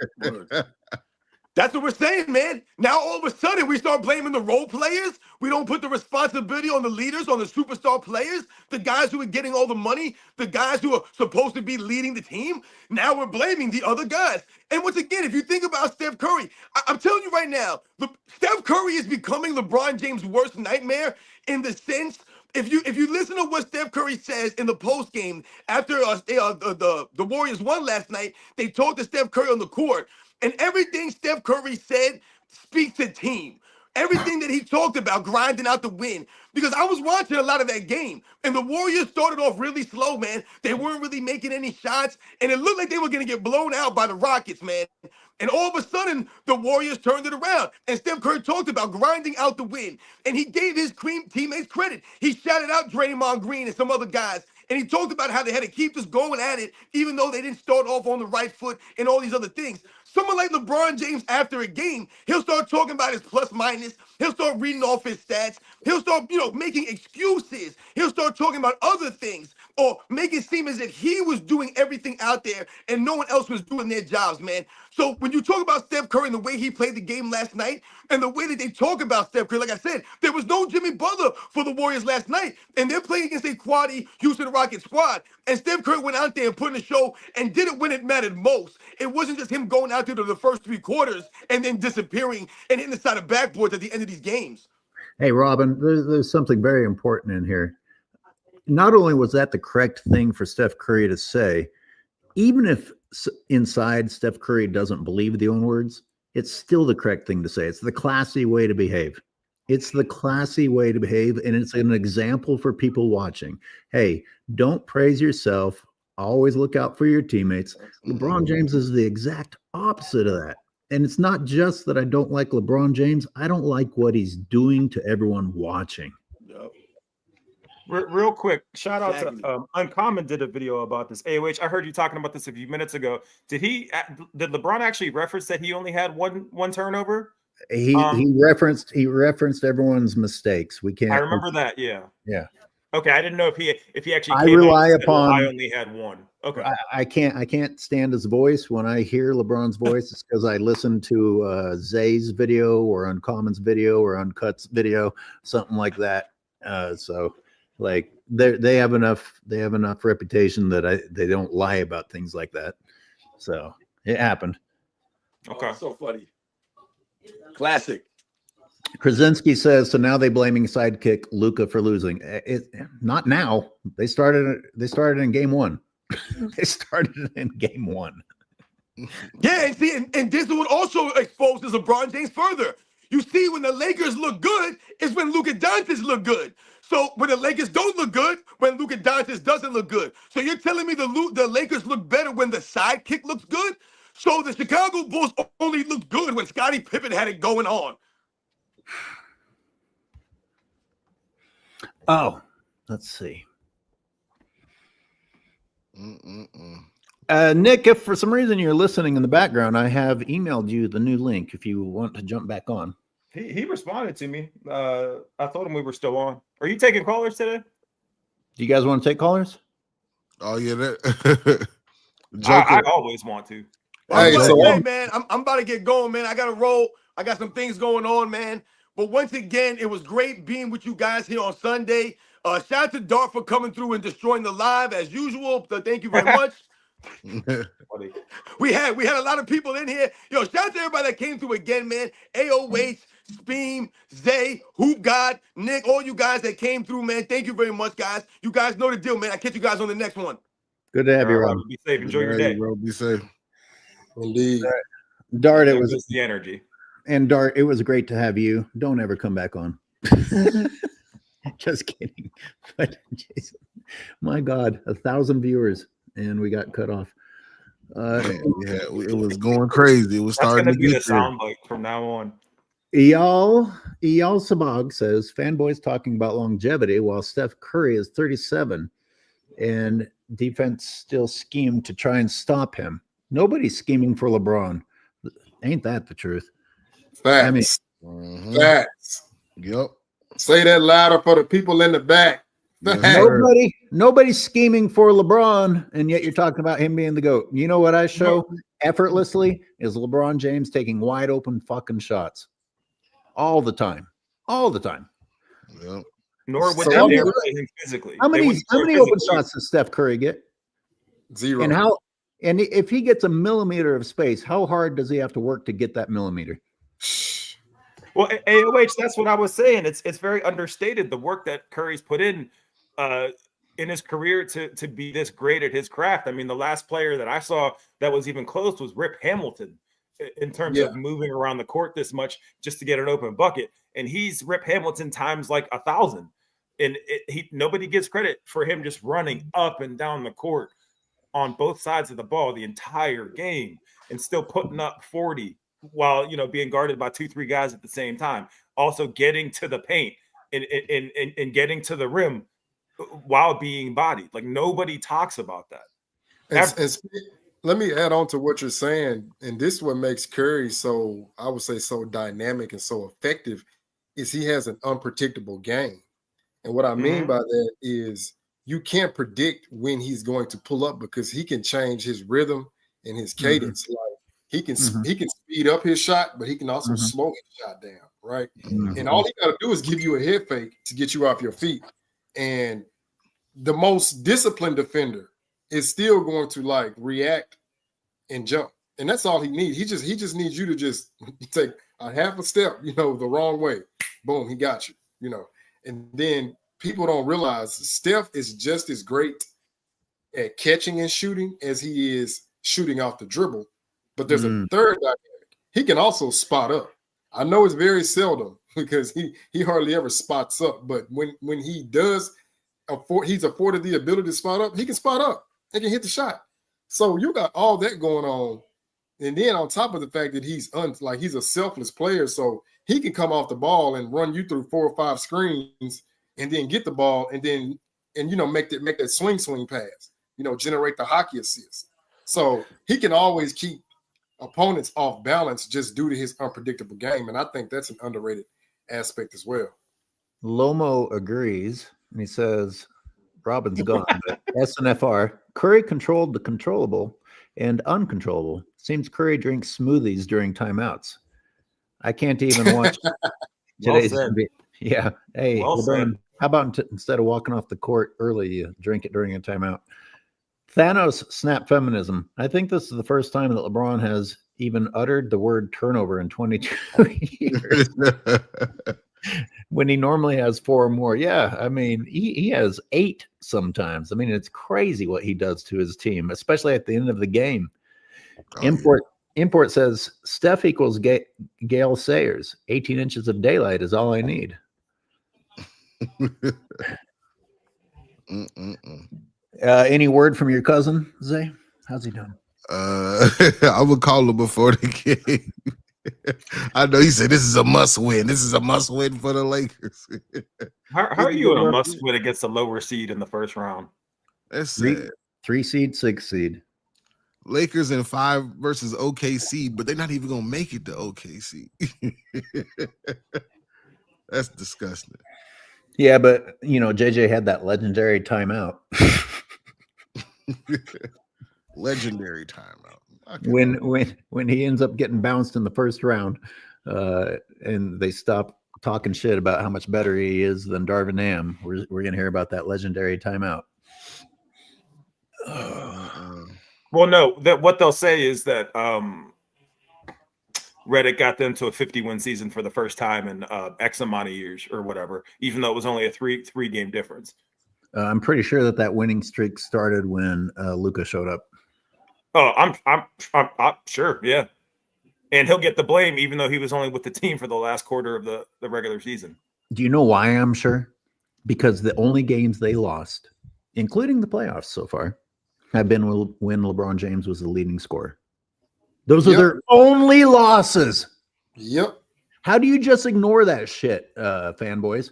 That's what we're saying, man. Now all of a sudden we start blaming the role players. We don't put the responsibility on the leaders, on the superstar players, the guys who are getting all the money, the guys who are supposed to be leading the team. Now we're blaming the other guys. And once again, if you think about Steph Curry, I'm telling you right now, Steph Curry is becoming LeBron James' worst nightmare in the sense. If you listen to what Steph Curry says in the post game after the Warriors won last night, they talked to Steph Curry on the court. And everything Steph Curry said speaks to team. Everything that he talked about, grinding out the win. Because I was watching a lot of that game, and the Warriors started off really slow, man. They weren't really making any shots, and it looked like they were going to get blown out by the Rockets, man. And all of a sudden, the Warriors turned it around. And Steph Curry talked about grinding out the win. And he gave his teammates credit. He shouted out Draymond Green and some other guys. And he talked about how they had to keep this going at it, even though they didn't start off on the right foot and all these other things. Someone like LeBron James, after a game, he'll start talking about his plus minus. He'll start reading off his stats. He'll start, making excuses. He'll start talking about other things or make it seem as if he was doing everything out there and no one else was doing their jobs, man. So when you talk about Steph Curry and the way he played the game last night and the way that they talk about Steph Curry, like I said, there was no Jimmy Butler for the Warriors last night, and they're playing against a quality Houston Rockets squad, and Steph Curry went out there and put in a show and did it when it mattered most. It wasn't just him going out there to the first three quarters and then disappearing and hitting the side of backboards at the end of these games. Hey, Robin, there's something very important in here. Not only was that the correct thing for Steph Curry to say, even if inside Steph Curry doesn't believe the own words, it's still the correct thing to say. It's the classy way to behave. It's the classy way to behave, and it's an example for people watching. Hey, don't praise yourself. Always look out for your teammates. LeBron James is the exact opposite of that. And it's not just that I don't like LeBron James. I don't like what he's doing to everyone watching. Yep. Real quick, shout out Exactly. to Uncommon did a video about this. AOH, I heard you talking about this a few minutes ago. Did LeBron actually reference that he only had one turnover? He referenced everyone's mistakes. We can't. I remember that. Yeah. Yeah. Okay, I didn't know if he actually. I came out rely and said, upon- I only had one. Okay. I can't stand his voice. When I hear LeBron's voice, it's because I listen to Zay's video or Uncommon's video or Uncut's video, something like that. So like they have enough reputation that they don't lie about things like that. So it happened. Okay. Oh, so funny. Classic. Krasinski says, so now they blaming sidekick Luka for losing. Not now. They started in game one. They started in game one. Yeah, and see, and this is what also exposes LeBron James further. You see, when the Lakers look good, is when Luka Doncic look good. So when the Lakers don't look good, when Luka Doncic doesn't look good. So you're telling me the Lakers look better when the sidekick looks good? So the Chicago Bulls only looked good when Scottie Pippen had it going on. Oh, let's see. Nick, if for some reason you're listening in the background, I have emailed you the new link if you want to jump back on. He responded to me. I told him we were still on. Are you taking callers today? Do you guys want to take callers? Oh yeah, that I always want to. Hey, Well, so hey, man, I'm about to get going, man. I got to roll. I got some things going on, man. But once again, it was great being with you guys here on Sunday. Shout out to Dart for coming through and destroying the live as usual. So thank you very much. Funny. We had a lot of people in here. Yo, shout out to everybody that came through again, man. AOH, Speam, Zay, Hoop God, Nick, all you guys that came through, man. Thank you very much, guys. You guys know the deal, man. I'll catch you guys on the next one. Good to have you, All right, Rob. Robert, be safe. Enjoy your day. Bro, be safe. Indeed. Dart, it There was goes the energy. and Dart, it was great to have you. Don't ever come back on. Just kidding. But Jason, my God, 1,000 viewers and we got cut off. Man, yeah, it was going crazy. It was That's starting going to to be the get there. soundbite from now on. Eyal Sabag says fanboys talking about longevity while Steph Curry is 37 and defense still schemed to try and stop him. Nobody's scheming for LeBron. Ain't that the truth? Facts. I mean, Mhm. Facts. Yep. Say that louder for the people in the back. Yes, Facts. sir. nobody's scheming for LeBron, and yet you're talking about him being the GOAT. You know what I show effortlessly is LeBron James taking wide open fucking shots all the time. All the time. Yep. Nor would So they I'm dare good. play him physically. How They many wouldn't play him open physically. shots does Steph Curry get? Zero. And if he gets a millimeter of space, how hard does he have to work to get that millimeter? Well, AOH, that's what I was saying. It's very understated the work that Curry's put in his career to be this great at his craft. I mean, the last player that I saw that was even close was Rip Hamilton in terms Yeah. of moving around the court this much just to get an open bucket. And he's Rip Hamilton times like 1,000. And nobody gives credit for him just running up and down the court on both sides of the ball the entire game and still putting up 40 while being guarded by 2-3 guys at the same time. Also getting to the paint and getting to the rim while being bodied. Like nobody talks about that. And let me add on to what you're saying, and this is what makes Curry so, I would say, so dynamic and so effective, is he has an unpredictable game. And what I mean by that is you can't predict when he's going to pull up because he can change his rhythm and his cadence. Like he can speed up his shot, but he can also slow his shot down, right? And all he got to do is give you a head fake to get you off your feet. And the most disciplined defender is still going to like react and jump. And that's all he needs. He just needs you to just take a half a step, the wrong way. Boom, he got you, And then people don't realize Steph is just as great at catching and shooting as he is shooting off the dribble. But there's a third dynamic. He can also spot up. I know it's very seldom because he hardly ever spots up. But when he does, he's afforded the ability to spot up. He can spot up and can hit the shot. So you got all that going on. And then on top of the fact that he's a selfless player, so he can come off the ball and run you through 4 or 5 screens and then get the ball and make that swing pass, generate the hockey assist. So he can always keep opponents off balance just due to his unpredictable game. And I think that's an underrated aspect as well. Lomo agrees, and he says, Robin's gone, but SNFR, Curry controlled the controllable and uncontrollable. Seems Curry drinks smoothies during timeouts. I can't even watch today's NBA. Yeah. Hey, Well LeBron, said. how about instead of walking off the court early, you drink it during a timeout? Thanos snap feminism. I think this is the first time that LeBron has even uttered the word turnover in 22 years. When he normally has 4 or more. Yeah, I mean, he has 8 sometimes. I mean, it's crazy what he does to his team, especially at the end of the game. Import says Steph equals Gale Sayers. 18 inches of daylight is all I need. Any word from your cousin, Zay? How's he doing? I would call him before the game. I know he said this is a must win. This is a must win for the Lakers. How are you in a must win against a lower seed in the first round? That's sad. 3 seed, 6 seed. Lakers in 5 versus OKC, but they're not even gonna make it to OKC. That's disgusting. Yeah, but JJ had that legendary timeout. Legendary timeout. When he ends up getting bounced in the first round, and they stop talking shit about how much better he is than Darvin Ham, we're going to hear about that legendary timeout. Well, no, what they'll say is that Reddit got them to a 50-win season for the first time in X amount of years or whatever, even though it was only a three game difference. I'm pretty sure that winning streak started when Luka showed up. Oh, I'm sure, yeah. And he'll get the blame, even though he was only with the team for the last quarter of the regular season. Do you know why I'm sure? Because the only games they lost, including the playoffs so far, have been when LeBron James was the leading scorer. Those are their only losses. Yep. How do you just ignore that shit, fanboys?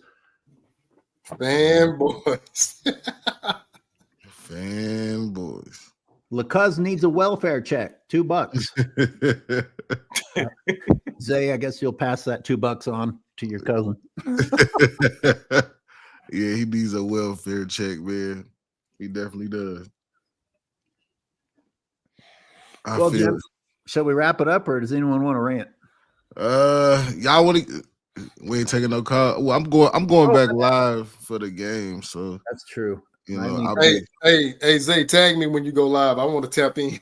Fanboys. Fanboys. LeCuz needs a welfare check. $2. Zay, I guess you'll pass that $2 on to your cousin. Yeah, he needs a welfare check, man. He definitely does. Well, Jim, shall we wrap it up, or does anyone want to rant? Y'all want to? We ain't taking no call. Well, I'm going back live for the game, so that's true. You know, hey, Zay, tag me when you go live. I want to tap in.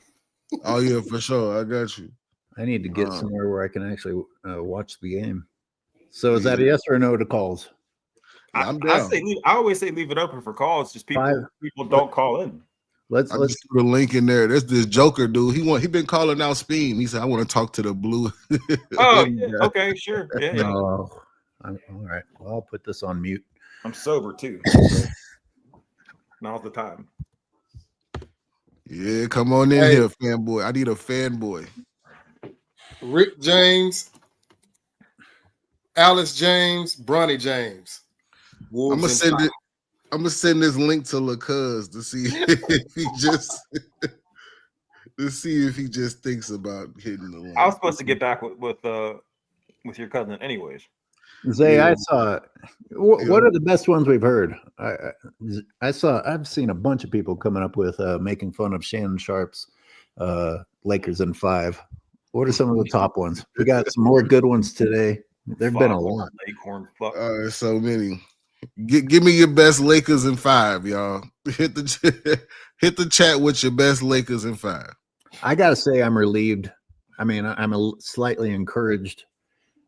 Oh yeah, for sure. I got you. I need to get somewhere where I can actually watch the game. So is that a yes or a no to calls? I'm down. I always say leave it open for calls. Just people don't call in. Let's just put a link in there. There's this Joker dude. He been calling out Speed. He said, I want to talk to the blue. Oh, yeah. Okay, sure. Yeah. No. All right. Well, I'll put this on mute. I'm sober too. So now's the time. Yeah, come on in here, fanboy. I need a fanboy. Rick James, Alice James, Bronny James. I'm gonna send this link to LeCuz to see if he just thinks about hitting the link. I was supposed to get back with your cousin, anyways. Zay, I saw. What are the best ones we've heard? I've seen a bunch of people coming up with making fun of Shannon Sharpe's Lakers in 5. What are some of the top ones? We got some more good ones today. There've been a lot. So many. Give me your best Lakers in 5, y'all. Hit the chat with your best Lakers in 5. I gotta say, I'm relieved. I mean, I'm slightly encouraged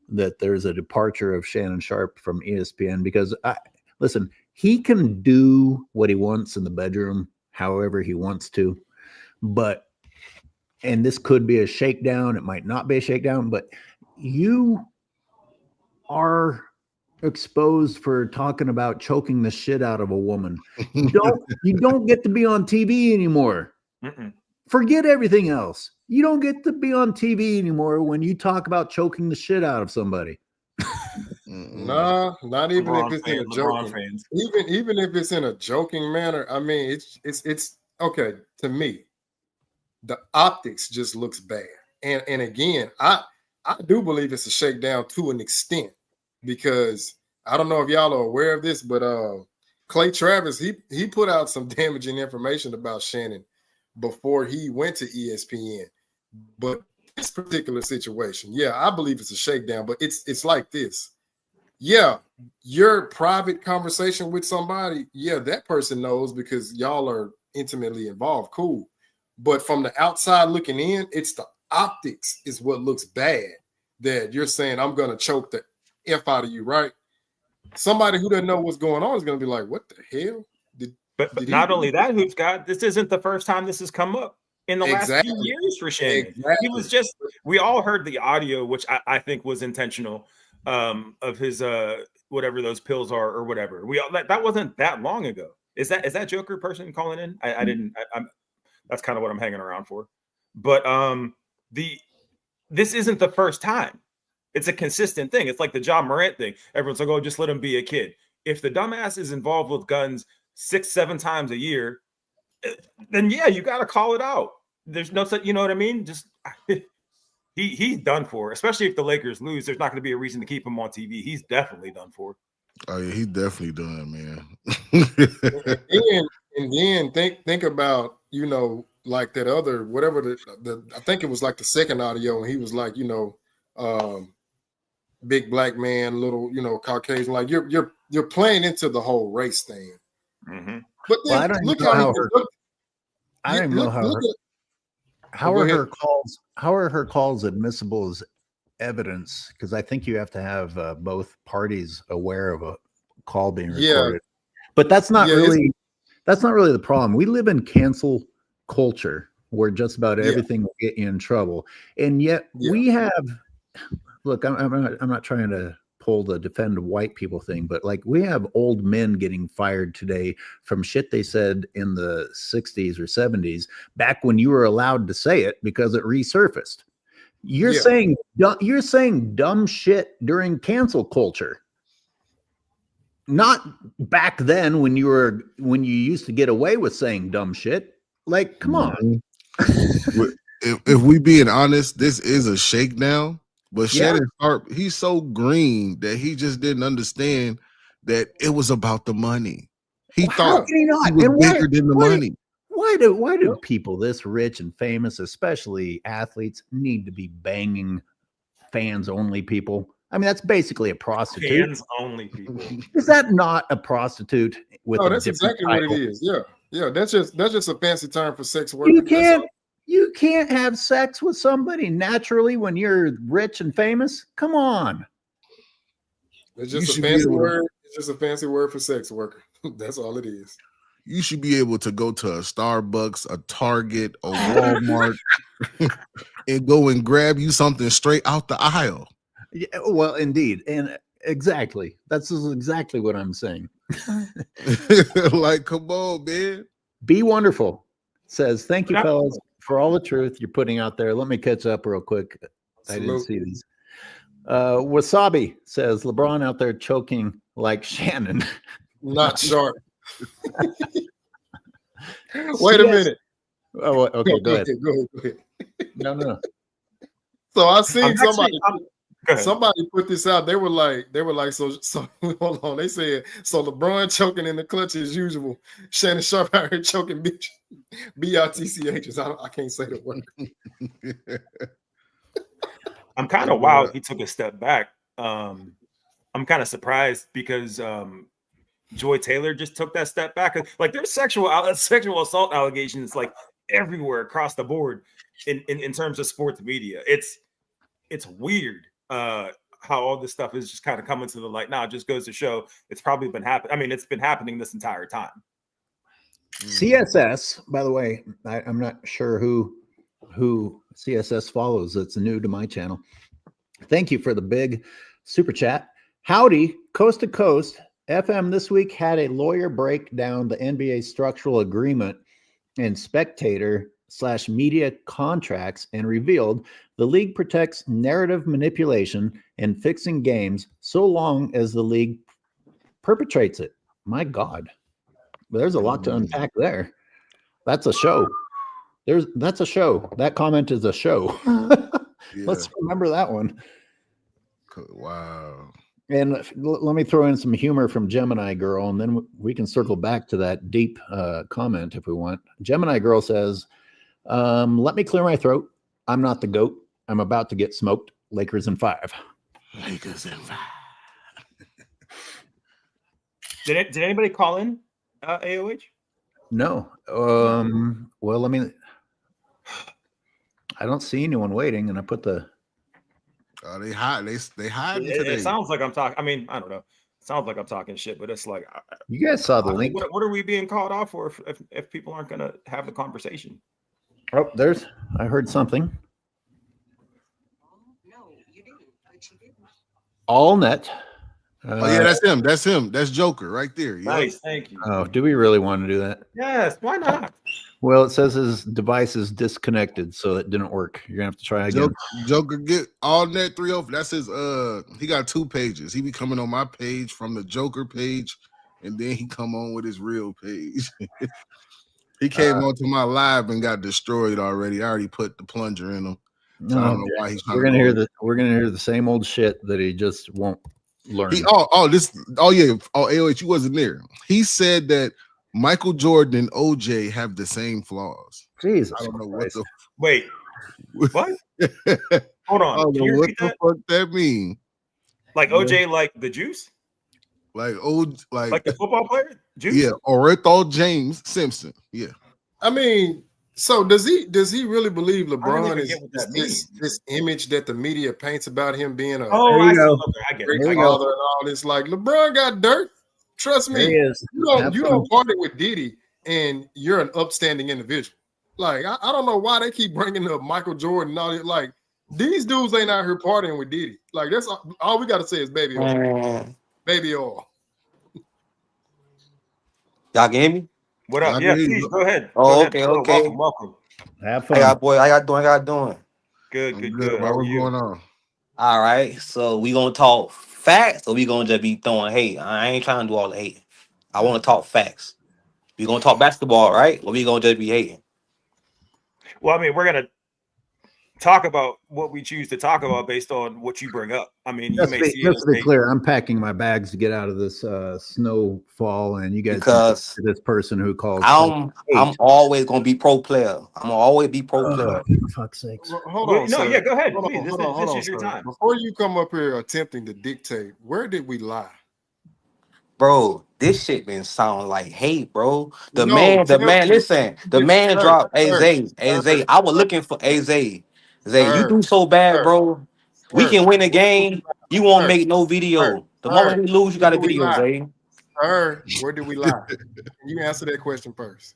that there's a departure of Shannon Sharpe from ESPN because listen, he can do what he wants in the bedroom, however he wants to, and this could be a shakedown. It might not be a shakedown, but you are exposed for talking about choking the shit out of a woman. You don't get to be on TV anymore. Mm-mm. Forget everything else. You don't get to be on TV anymore when you talk about choking the shit out of somebody. Nah, not even LeBron if it's in a joking. Even if it's in a joking manner. I mean, it's okay to me. The optics just looks bad, and again, I do believe it's a shakedown to an extent because I don't know if y'all are aware of this, but Clay Travis he put out some damaging information about Shannon before he went to ESPN. But this particular situation, I believe it's a shakedown, but it's like this. Yeah, your private conversation with somebody, that person knows because y'all are intimately involved. Cool. But from the outside looking in, it's the optics is what looks bad that you're saying, I'm going to choke the F out of you, right? Somebody who doesn't know what's going on is going to be like, what the hell? But not only that, Hoops God, this isn't the first time this has come up in the last few years for Shannon. Exactly. He was we all heard the audio, which I think was intentional, of his whatever those pills are or whatever. That wasn't that long ago. Is that Joker person calling in? I'm that's kind of what I'm hanging around for. But this isn't the first time. It's a consistent thing. It's like the John Morant thing. Everyone's like, oh, just let him be a kid. If the dumbass is involved with guns 6-7 times a year, then you got to call it out. There's no such, you know what I mean? Just he's done for. Especially if the Lakers lose, there's not going to be a reason to keep him on TV. He's definitely done for. Oh yeah, he's definitely done, man. and then think about, like that other whatever the I think it was like the second audio, and he was like, big black man, little, Caucasian. Like you're playing into the whole race thing. Mm-hmm. But then I don't look know how I don't even know how are her calls admissible as evidence? Because I think you have to have both parties aware of a call being recorded. But that's not really the problem. We live in cancel culture where just about everything will get you in trouble, and yet we have. Look, I'm not trying to pull the defend white people thing, but like we have old men getting fired today from shit they said in the 60s or 70s, back when you were allowed to say it because it resurfaced. You're saying dumb shit during cancel culture. Not back then when you used to get away with saying dumb shit. Like, come on. If we being honest, this is a shakedown. But Shannon Sharpe, he's so green that he just didn't understand that it was about the money. He thought he was bigger than the money. Why do people this rich and famous, especially athletes, need to be banging fans only people? I mean, that's basically a prostitute. Fans only people. Is that not a prostitute with that's exactly title? what it is. Yeah. That's just a fancy term for sex work. You can't have sex with somebody naturally when you're rich and famous. Come on. It's just a fancy word. It's just a fancy word for sex worker. That's all it is. You should be able to go to a Starbucks, a Target, a Walmart, and go and grab you something straight out the aisle. Yeah, well, indeed. And exactly. That's exactly what I'm saying. Like, come on, man. Be Wonderful says, thank you, fellas, for all the truth you're putting out there. Let me catch up real quick. I didn't see these. Wasabi says, LeBron out there choking like Shannon. Not Sharpe. Wait a minute. Oh, okay, go ahead. Go ahead. No. So I seen somebody put this out. They were like, so hold on. They said, so LeBron choking in the clutch as usual. Shannon Sharpe out here choking BITCHs. I can't say the word. I'm kind of wild he took a step back. I'm kind of surprised because Joy Taylor just took that step back. Like there's sexual assault allegations like everywhere across the board in terms of sports media. It's weird how all this stuff is just kind of coming to the light now. It just goes to show it's probably been happening. I mean, it's been happening this entire time. CSS, by the way, I'm not sure who CSS follows. It's new to my channel. Thank you for the big super chat. Howdy, Coast to Coast FM this week had a lawyer break down the NBA structural agreement and spectator/media contracts and revealed the league protects narrative manipulation and fixing games so long as the league perpetrates it. My God, there's a lot to unpack there. That's a show. That's a show. That comment is a show. Let's remember that one. Wow. And let me throw in some humor from Gemini Girl, and then we can circle back to that deep comment if we want. Gemini Girl says, let me clear my throat. I'm not the GOAT. I'm about to get smoked. Lakers in 5. Lakers in 5. Did anybody call in AOH? No. Well, I don't see anyone waiting, and I put the. They hide. They hide today. It sounds like I'm talking. I mean, I don't know. It sounds like I'm talking shit, but it's like you guys saw the link. What are we being called off for if people aren't going to have the conversation? Oh, I heard something. No, you didn't. But you didn't. All net. Oh yeah, that's him. That's him. That's Joker right there. Yep. Nice, thank you. Oh, do we really want to do that? Yes, why not? Well, it says his device is disconnected, so it didn't work. You're gonna have to try again. Joker get all net 304. That's his. He got 2 pages. He be coming on my page from the Joker page, and then he come on with his real page. He came onto my live and got destroyed already. I already put the plunger in him. So I don't know why he's. We're gonna hear the same old shit that he just won't learn. AOH, you wasn't there. He said that Michael Jordan and OJ have the same flaws. Jesus, I don't know Christ. what the. Wait, what? Hold on. I don't know what the fuck that mean. Like OJ, like the juice, like old, like the football player, juice. yeah, Oretho James Simpson. Yeah, I mean, so does he really believe I don't LeBron even is get what that this image that the media paints about him being a Oh, There you I see. go. Okay, I get great it. There you go. father and all this? Like LeBron got dirt. Trust There he me, is. Have you fun. don't party with Diddy and you're an upstanding individual. Like I don't know why they keep bringing up Michael Jordan and all that. Like these dudes ain't out here partying with Diddy. Like that's all we got to say is baby oil, Man. baby oil. Y'all can hear me? What I up? can Yeah, hear please you. go ahead. Go Oh, ahead. okay, Hello, okay. welcome. Have How fun. y'all boy? How y'all doing? Good, I'm good, good, good. bro. How are What's you? going on? All right. So we gonna talk facts or we gonna just be throwing hate? I ain't trying to do all the hate. I want to talk facts. We gonna talk basketball, right? Or we gonna just be hating? Well, I mean, we're gonna talk about what we choose to talk about based on what you bring up. I mean, you may see it Just as to be hate. clear, I'm packing my bags to get out of this snowfall, and you guys can talk Because to this person who calls I'm hate. always gonna be pro player. I'm gonna always be pro player. For fuck's sakes. Hold Well, on, no, sir. yeah, go ahead, Hold please. on, This hold on, hold on, is your sir. time. Before you come up here attempting to dictate, where did we lie? Bro, this shit been sounding like hate, bro. The No, man, tell me. listen, the man Sir, dropped a sir, Zay. A Zay. sir, I was looking for a Zay. Zay, you sir, do so bad, sir, bro. We sir. can win a Where did we game. You won't lie? make no Sir, video. The sir, moment we lose, you where got a did we video, lie? Zay. Sir, where did we lie? Can you answer that question first?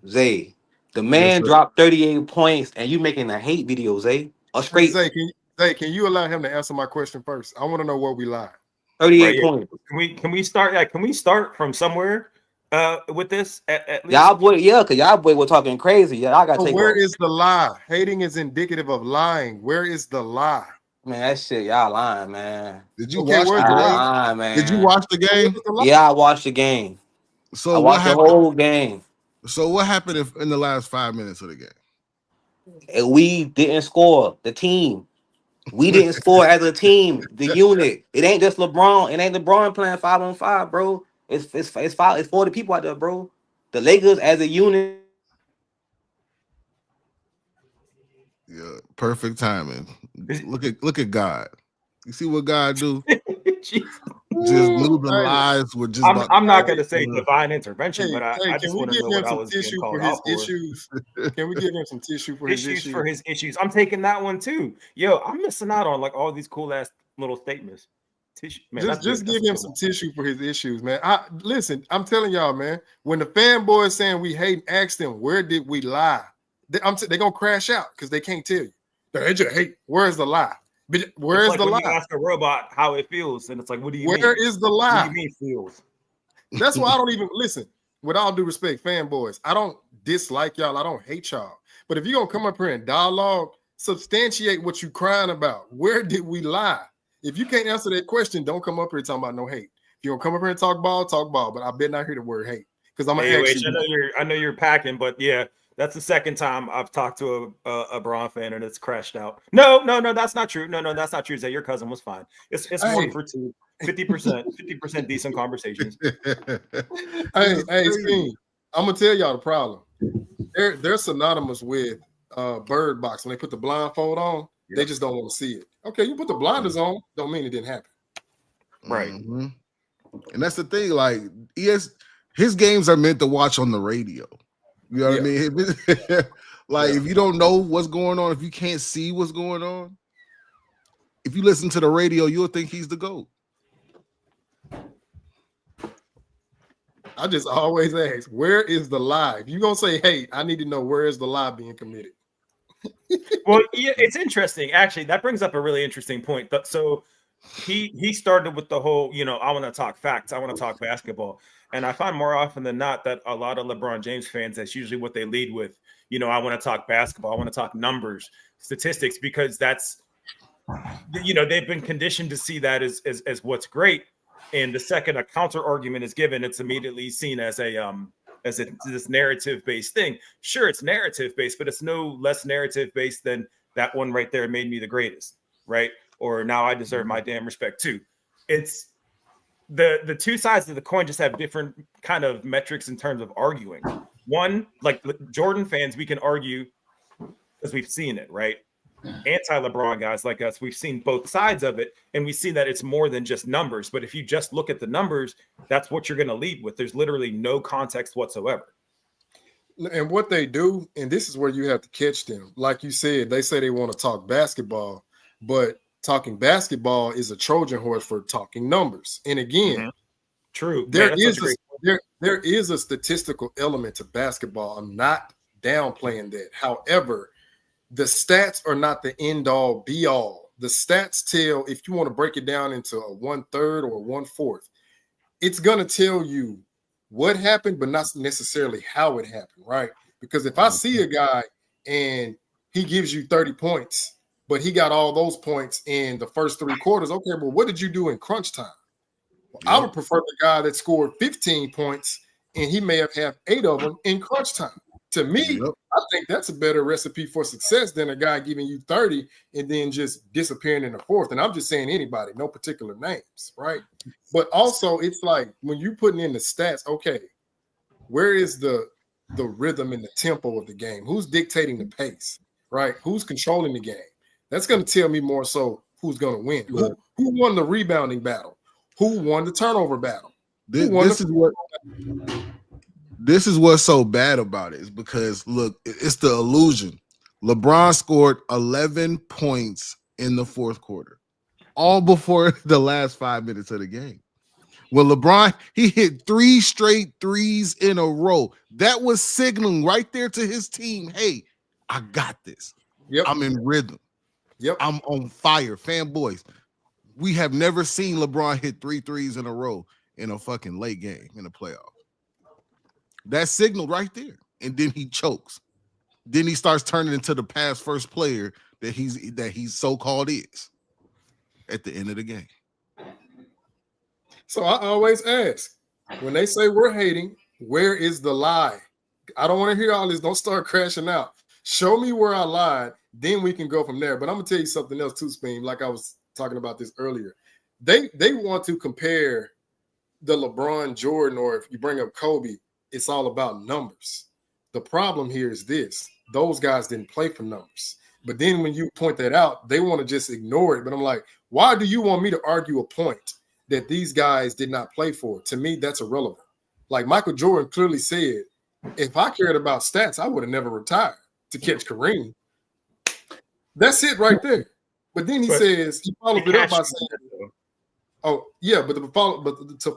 Zay, the Yes, man sir. dropped 38 points and you making a hate video, Zay. A Hey, straight Zay, can you allow him to answer my question first? I want to know where we lied. 38 Right. Yeah. points. Can we start? Yeah, can we start from somewhere with this at least? Y'all boy, yeah, cause y'all boy were talking crazy. Yeah, I gotta So take where off. is the lie? Hating is indicative of lying. Where is the lie? Man, that shit, y'all lying, man. Did you Okay, watch the where's the Y'all lie? game? lying, Did you man. watch the So where game? is the lie? Yeah, I watched the game. I So what watched the happened? whole game. So what happened in the last 5 minutes of the game? And we didn't score. The team. We didn't score as a team. The unit. It ain't just LeBron. It ain't LeBron playing 5-on-5, bro. It's 40 people out there, bro. The Lakers as a unit. Yeah, perfect timing. Is- Look at God. You see what God do? Jeez. Just knew the Hey, lies were just about I'm to not fall. going to say divine intervention, hey, but hey, I can just we want to give know him what I some was being tissue called for his out for. issues? Can we give him some tissue for his Issues issues? for his issues. I'm taking that one too. Yo, I'm missing out on like all these cool ass little statements. Tissue, man, that's Just good. give That's a him good some one. tissue for his issues, man. Listen, I'm telling y'all, man. When the fanboys saying we hate, ask them where did we lie. They're gonna crash out because they can't tell you. They just hate. Where's the lie? Where It's is like the when lie? you ask a robot how it feels, and it's like, what do you Where mean? is the What do lie? you mean feels? That's why I don't even listen. With all due respect, fanboys, I don't dislike y'all. I don't hate y'all. But if you're gonna come up here and dialogue, substantiate what you crying about. Where did we lie? If you can't answer that question, don't come up here talking about no hate. If you're gonna come up here and talk ball, talk ball. But I better not hear the word hate because I'm gonna Hey, ask wait, you. I know you're packing, but yeah, that's the second time I've talked to a Braun fan and it's crashed out. No, that's not true. No, that's not true. Zay, your cousin was fine. It's Hey, 1 for 2, 50% decent conversations. hey, Steen, I'm gonna tell y'all the problem. They're synonymous with Bird Box. When they put the blindfold on, they Yep. just don't want to see it. Okay, you put the blinders on, don't mean it didn't happen. Right. Mhm. And that's the thing. Like his games are meant to watch on the radio. You know what I Yeah. mean? If you don't know what's going on, if you can't see what's going on, if you listen to the radio, you'll think he's the GOAT. I just always ask, where is the lie? If you're gonna say hate, I need to know where is the lie being committed. Well, yeah, it's interesting. Actually, that brings up a really interesting point. So he started with the whole, I want to talk facts, I want to talk basketball. And I find more often than not that a lot of LeBron James fans, that's usually what they lead with. I want to talk basketball, I want to talk numbers, statistics, because that's they've been conditioned to see that as what's great. And the second a counter argument is given, it's immediately seen as this narrative based thing. Sure, it's narrative based, but it's no less narrative based than that one right there made me the greatest, right? Or now I deserve my damn respect too. It's the two sides of the coin just have different kind of metrics in terms of arguing. One, like Jordan fans, we can argue because we've seen it, right? anti-LeBron guys like us, we've seen both sides of it, and we see that it's more than just numbers. But if you just look at the numbers, that's what you're going to lead with. There's literally no context whatsoever. And what they do, and this is where you have to catch them. Like you said, they say they want to talk basketball, but talking basketball is a Trojan horse for talking numbers. And again, true. There is a statistical element to basketball. I'm not downplaying that. However, the stats are not the end all be all. The stats tell, if you want to break it down into a 1/3 or 1/4, it's going to tell you what happened, but not necessarily how it happened, right? Because if I see a guy and he gives you 30 points, but he got all those points in the first 3 quarters, okay, well, what did you do in crunch time? Well, I would prefer the guy that scored 15 points and he may have had 8 of them in crunch time. To me, I think that's a better recipe for success than a guy giving you 30 and then just disappearing in the fourth. And I'm just saying anybody, no particular names, right? But also, it's like when you're putting in the stats, okay, where is the rhythm and the tempo of the game? Who's dictating the pace, right? Who's controlling the game? That's going to tell me more so who's going to win. Who won the rebounding battle? Who won the turnover battle? This is what's so bad about it, is because look, it's the illusion. LeBron scored 11 points in the fourth quarter, all before the last 5 minutes of the game. When LeBron, he hit 3 straight threes in a row. That was signaling right there to his team, hey, I got this. Yep. I'm in rhythm. Yep. I'm on fire. Fanboys, we have never seen LeBron hit 3 threes in a row in a fucking late game in the playoff. That signal right there. And then he chokes. Then he starts turning into the pass first player that he's so-called is at the end of the game. So I always ask, when they say we're hating, where is the lie? I don't want to hear all this. Don't start crashing out. Show me where I lied. Then we can go from there. But I'm going to tell you something else too, Speen, like I was talking about this earlier. They want to compare the LeBron Jordan, or if you bring up Kobe, it's all about numbers. The problem here is this. Those guys didn't play for numbers. But then when you point that out, they want to just ignore it. But I'm like, why do you want me to argue a point that these guys did not play for? To me, that's irrelevant. Like Michael Jordan clearly said, if I cared about stats, I would have never retired to catch Kareem. That's it right there. But then he follows it up by saying, oh, yeah, but to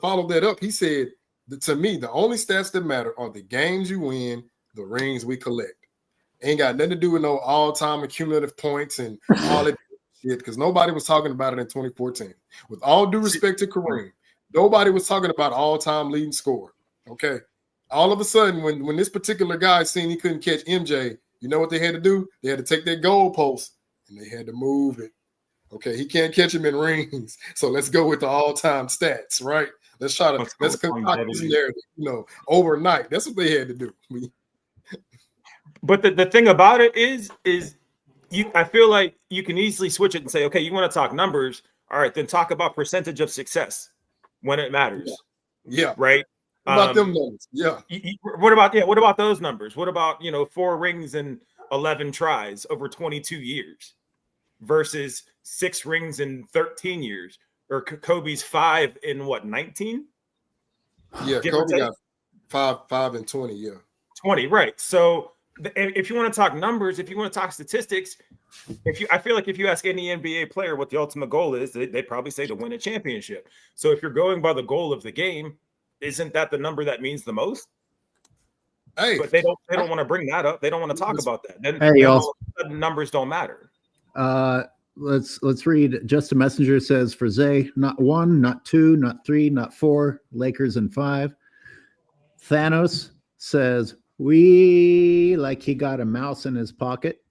follow that up, he said, to me, the only stats that matter are the games you win, the rings we collect. Ain't got nothing to do with no all-time accumulative points and all that shit, because nobody was talking about it in 2014. With all due respect to Kareem, nobody was talking about all-time leading scorer. Okay. All of a sudden, when this particular guy seen he couldn't catch MJ, you know what they had to do? They had to take their goalpost and they had to move it. Okay, he can't catch him in rings. So let's go with the all-time stats, right? Let's concoct this narrative, overnight. That's what they had to do. But the thing about it is I feel like you can easily switch it and say, okay, you want to talk numbers. All right, then talk about percentage of success when it matters. Yeah. Right. What about them numbers? Yeah. What about those numbers? What about 4 rings and 11 tries over 22 years versus 6 rings in 13 years, or Kobe's 5 in 19? Yeah, Kobe got 5 and 20. Yeah, 20. Right. So if you want to talk numbers, if you want to talk statistics, I feel like if you ask any NBA player what the ultimate goal is, they probably say to win a championship. So if you're going by the goal of the game, isn't that the number that means the most? Hey, but they don't want to bring that up. They don't want to talk about that. Then all of a sudden numbers don't matter. Let's read. Justin Messenger says for Zay, not 1, not 2, not 3, not 4. Lakers in 5. Thanos says we like he got a mouse in his pocket.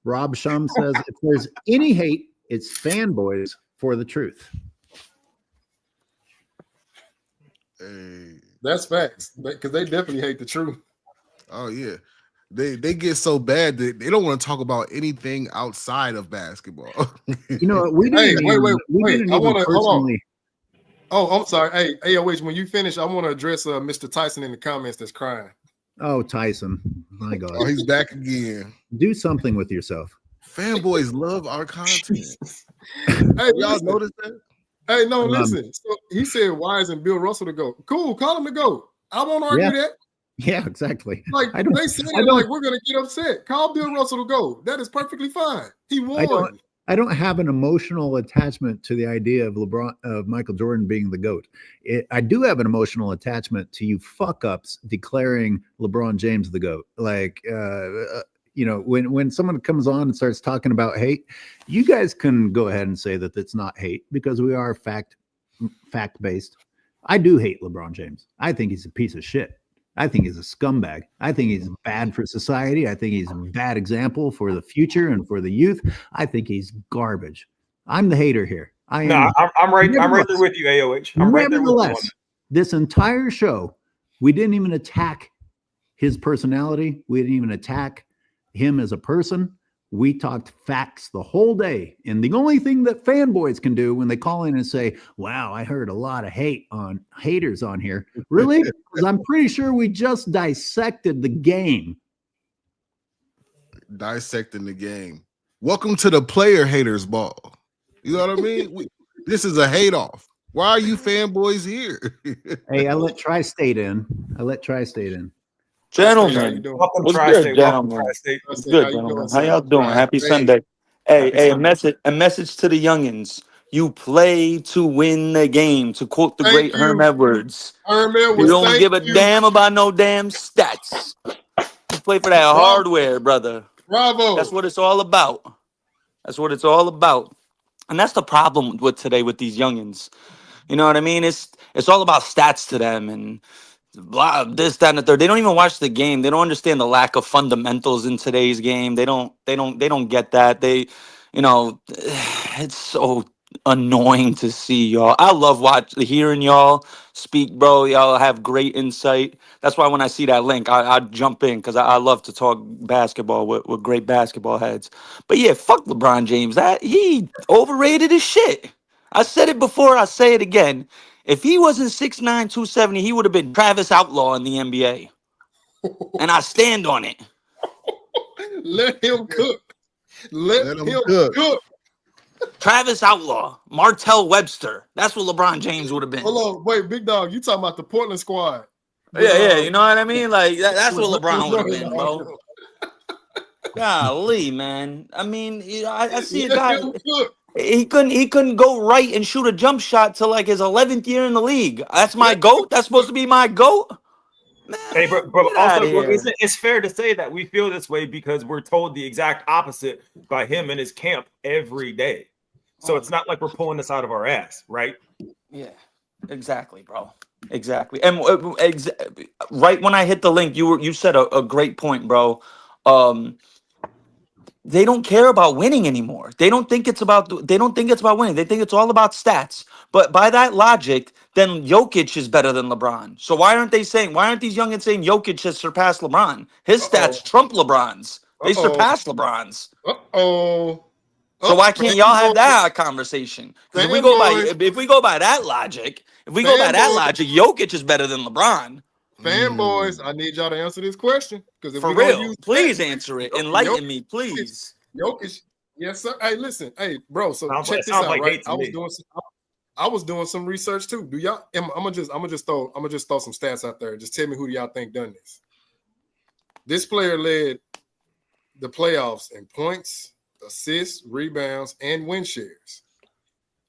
Rob Shum says if there's any hate, it's fanboys for the truth. Hey. That's facts, because they definitely hate the truth. Oh yeah, they get so bad that they don't want to talk about anything outside of basketball. We didn't. Wait. I want to hold on. Oh, I'm sorry. Hey, AOH, when you finish, I want to address Mr. Tyson in the comments that's crying. Oh, Tyson. My God. Oh, he's back again. Do something with yourself. Fanboys love our content. Hey, Y'all listen. notice that? Hey, no, Um, listen. So he said, "Why isn't Bill Russell to go?" Cool, call him to go. I won't argue that. Yeah, exactly. Like I don't. they said, I don't. like we're gonna get upset. Call Bill Russell to go. That is perfectly fine. He won. I don't have an emotional attachment to the idea of Michael Jordan being the GOAT. I do have an emotional attachment to you fuck ups declaring LeBron James the GOAT. Like, when someone comes on and starts talking about hate, you guys can go ahead and say that it's not hate because we are fact based. I do hate LeBron James. I think he's a piece of shit. I think he's a scumbag. I think he's bad for society. I think he's a bad example for the future and for the youth. I think he's garbage. I'm the hater here. I am. No, I'm right. I'm right there with you, AOH. I'm right there with you on Nevertheless, this entire show, we didn't even attack his personality. We didn't even attack him as a person. We talked facts the whole day. And the only thing that fanboys can do when they call in and say, wow, I heard a lot of haters on here. Really? Because I'm pretty sure we just dissected the game. Dissecting the game. Welcome to the player haters ball. You know what I mean? This is a hate off. Why are you fanboys here? Hey, I let Tri-State in. Gentlemen, Welcome, what's Tri-State. good, Welcome, gentlemen? Tri-State. What's good, gentlemen? How y'all doing? Happy Hey. Sunday. Hey, Happy hey, Sunday. a message to the youngins. You play to win the game, to quote the great Thank you. Herm Edwards. Herm You Edwards, don't thank give a you. damn about no damn stats. You play for that hardware, brother. Bravo. That's what it's all about. That's what it's all about. And that's the problem with today with these youngins. You know what I mean? It's all about stats to them and blah, this, that, and the third. They don't even watch the game. They don't understand the lack of fundamentals in today's game. They don't get that. It's so annoying to see y'all. I love hearing y'all speak, bro. Y'all have great insight. That's why when I see that link, I jump in because I love to talk basketball with great basketball heads. But yeah, fuck LeBron James. He overrated as shit. I said it before, I say it again. If he wasn't 6'9", 270, he would have been Travis Outlaw in the NBA. And I stand on it. Let him cook. Let him cook. Travis Outlaw, Martell Webster. That's what LeBron James would have been. Hold on, wait, big dog. You talking about the Portland squad? Yeah, you know what I mean? Like that's what LeBron would have been, bro. Golly, man. I mean, I see a guy. He couldn't go right and shoot a jump shot till like his 11th year in the league. That's my GOAT. That's supposed to be my GOAT. Man, Hey, but get also, outta bro, here. it's fair to say that we feel this way because we're told the exact opposite by him and his camp every day. So it's not like we're pulling this out of our ass, right? Yeah, exactly, bro. Exactly. And right when I hit the link, you said a great point, bro. They don't care about winning anymore. They don't think it's about winning. They think it's all about stats. But by that logic, then Jokic is better than LeBron. So why aren't these youngins saying Jokic has surpassed LeBron? His stats trump LeBron's. They surpass LeBron's. So why can't y'all have that conversation? Because if we go by that logic, Jokic is better than LeBron. Fanboys, I need y'all to answer this question. Because if For real, please answer it. Enlighten me, please. Jokic, yes, sir. Hey, listen, hey, bro. So Sounds check like- this sounds out, like right? hate to me. I was doing some research too. Do y'all? I'm gonna just throw some stats out there. Just tell me who do y'all think done this. This player led the playoffs in points, assists, rebounds, and win shares.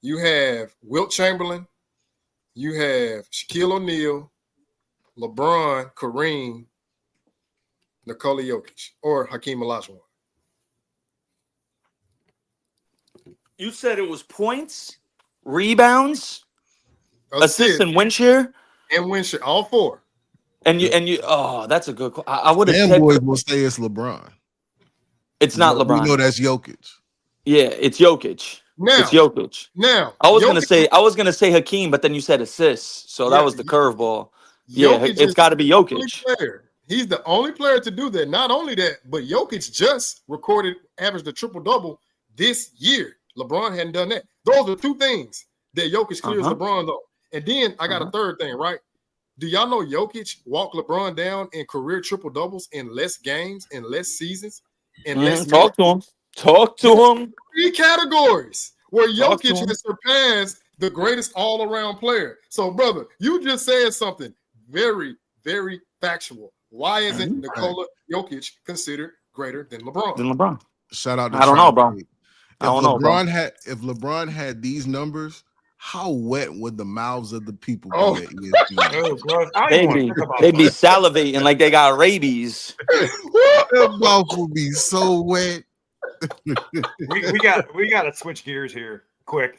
You have Wilt Chamberlain. You have Shaquille O'Neal, LeBron, Kareem, Nikola Jokic, or Hakeem Olajuwon. You said it was points, rebounds, assists, and win share, all four. And you. Oh, that's a good. I would have said Fanboys will say it's LeBron. It's not We LeBron. know that's Jokic. Yeah, it's Jokic. It's Jokic. Now, I was gonna say Hakeem, but then you said assists, so that was the curveball. Yeah, it's got to be Jokic. He's the only player to do that. Not only that, but Jokic just averaged a triple-double this year. LeBron hadn't done that. Those are two things that Jokic clears LeBron, though. And then I got a third thing, right? Do y'all know Jokic walked LeBron down in career triple doubles in less games, in less seasons, in less Talk to him. Talk to There's him. 3 categories where Talk to Jokic him. has surpassed the greatest all-around player. So, brother, you just said something very, very factual. Why isn't Nikola Jokic considered greater than LeBron? Then LeBron. Shout out to I don't know, Tribe bro. Creek. I don't know, bro. If LeBron had these numbers, how wet would the mouths of the people be Oh. at ESPN? Oh, gross. I don't even want to talk about They'd be that. salivating like they got rabies. Their mouth would be so wet. We got to switch gears here quick.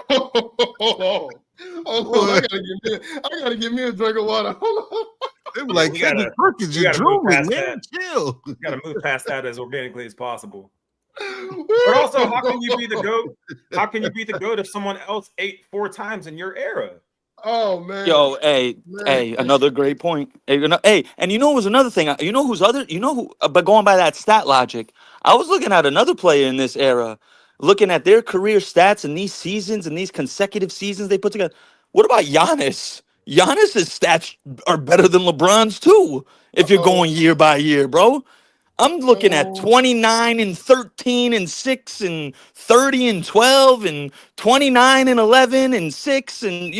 Oh, I gotta get me a drink of water. They were like, we gotta- Kendrick Perkins, we you're gotta move drooling, past man. Chill. Got to move past that as organically as possible. But also, how can you be the GOAT? How can you be the GOAT if someone else ate 4 times in your era? Oh man. Yo, hey, another great point. Hey, and you know what was another thing? But going by that stat logic, I was looking at another player in this era, looking at their career stats in these seasons and these consecutive seasons they put together. What about Giannis? Giannis's stats are better than LeBron's too, if you're going year by year, bro. I'm looking at 29 and 13 and 6 and 30 and 12 and 29 and 11 and 6 and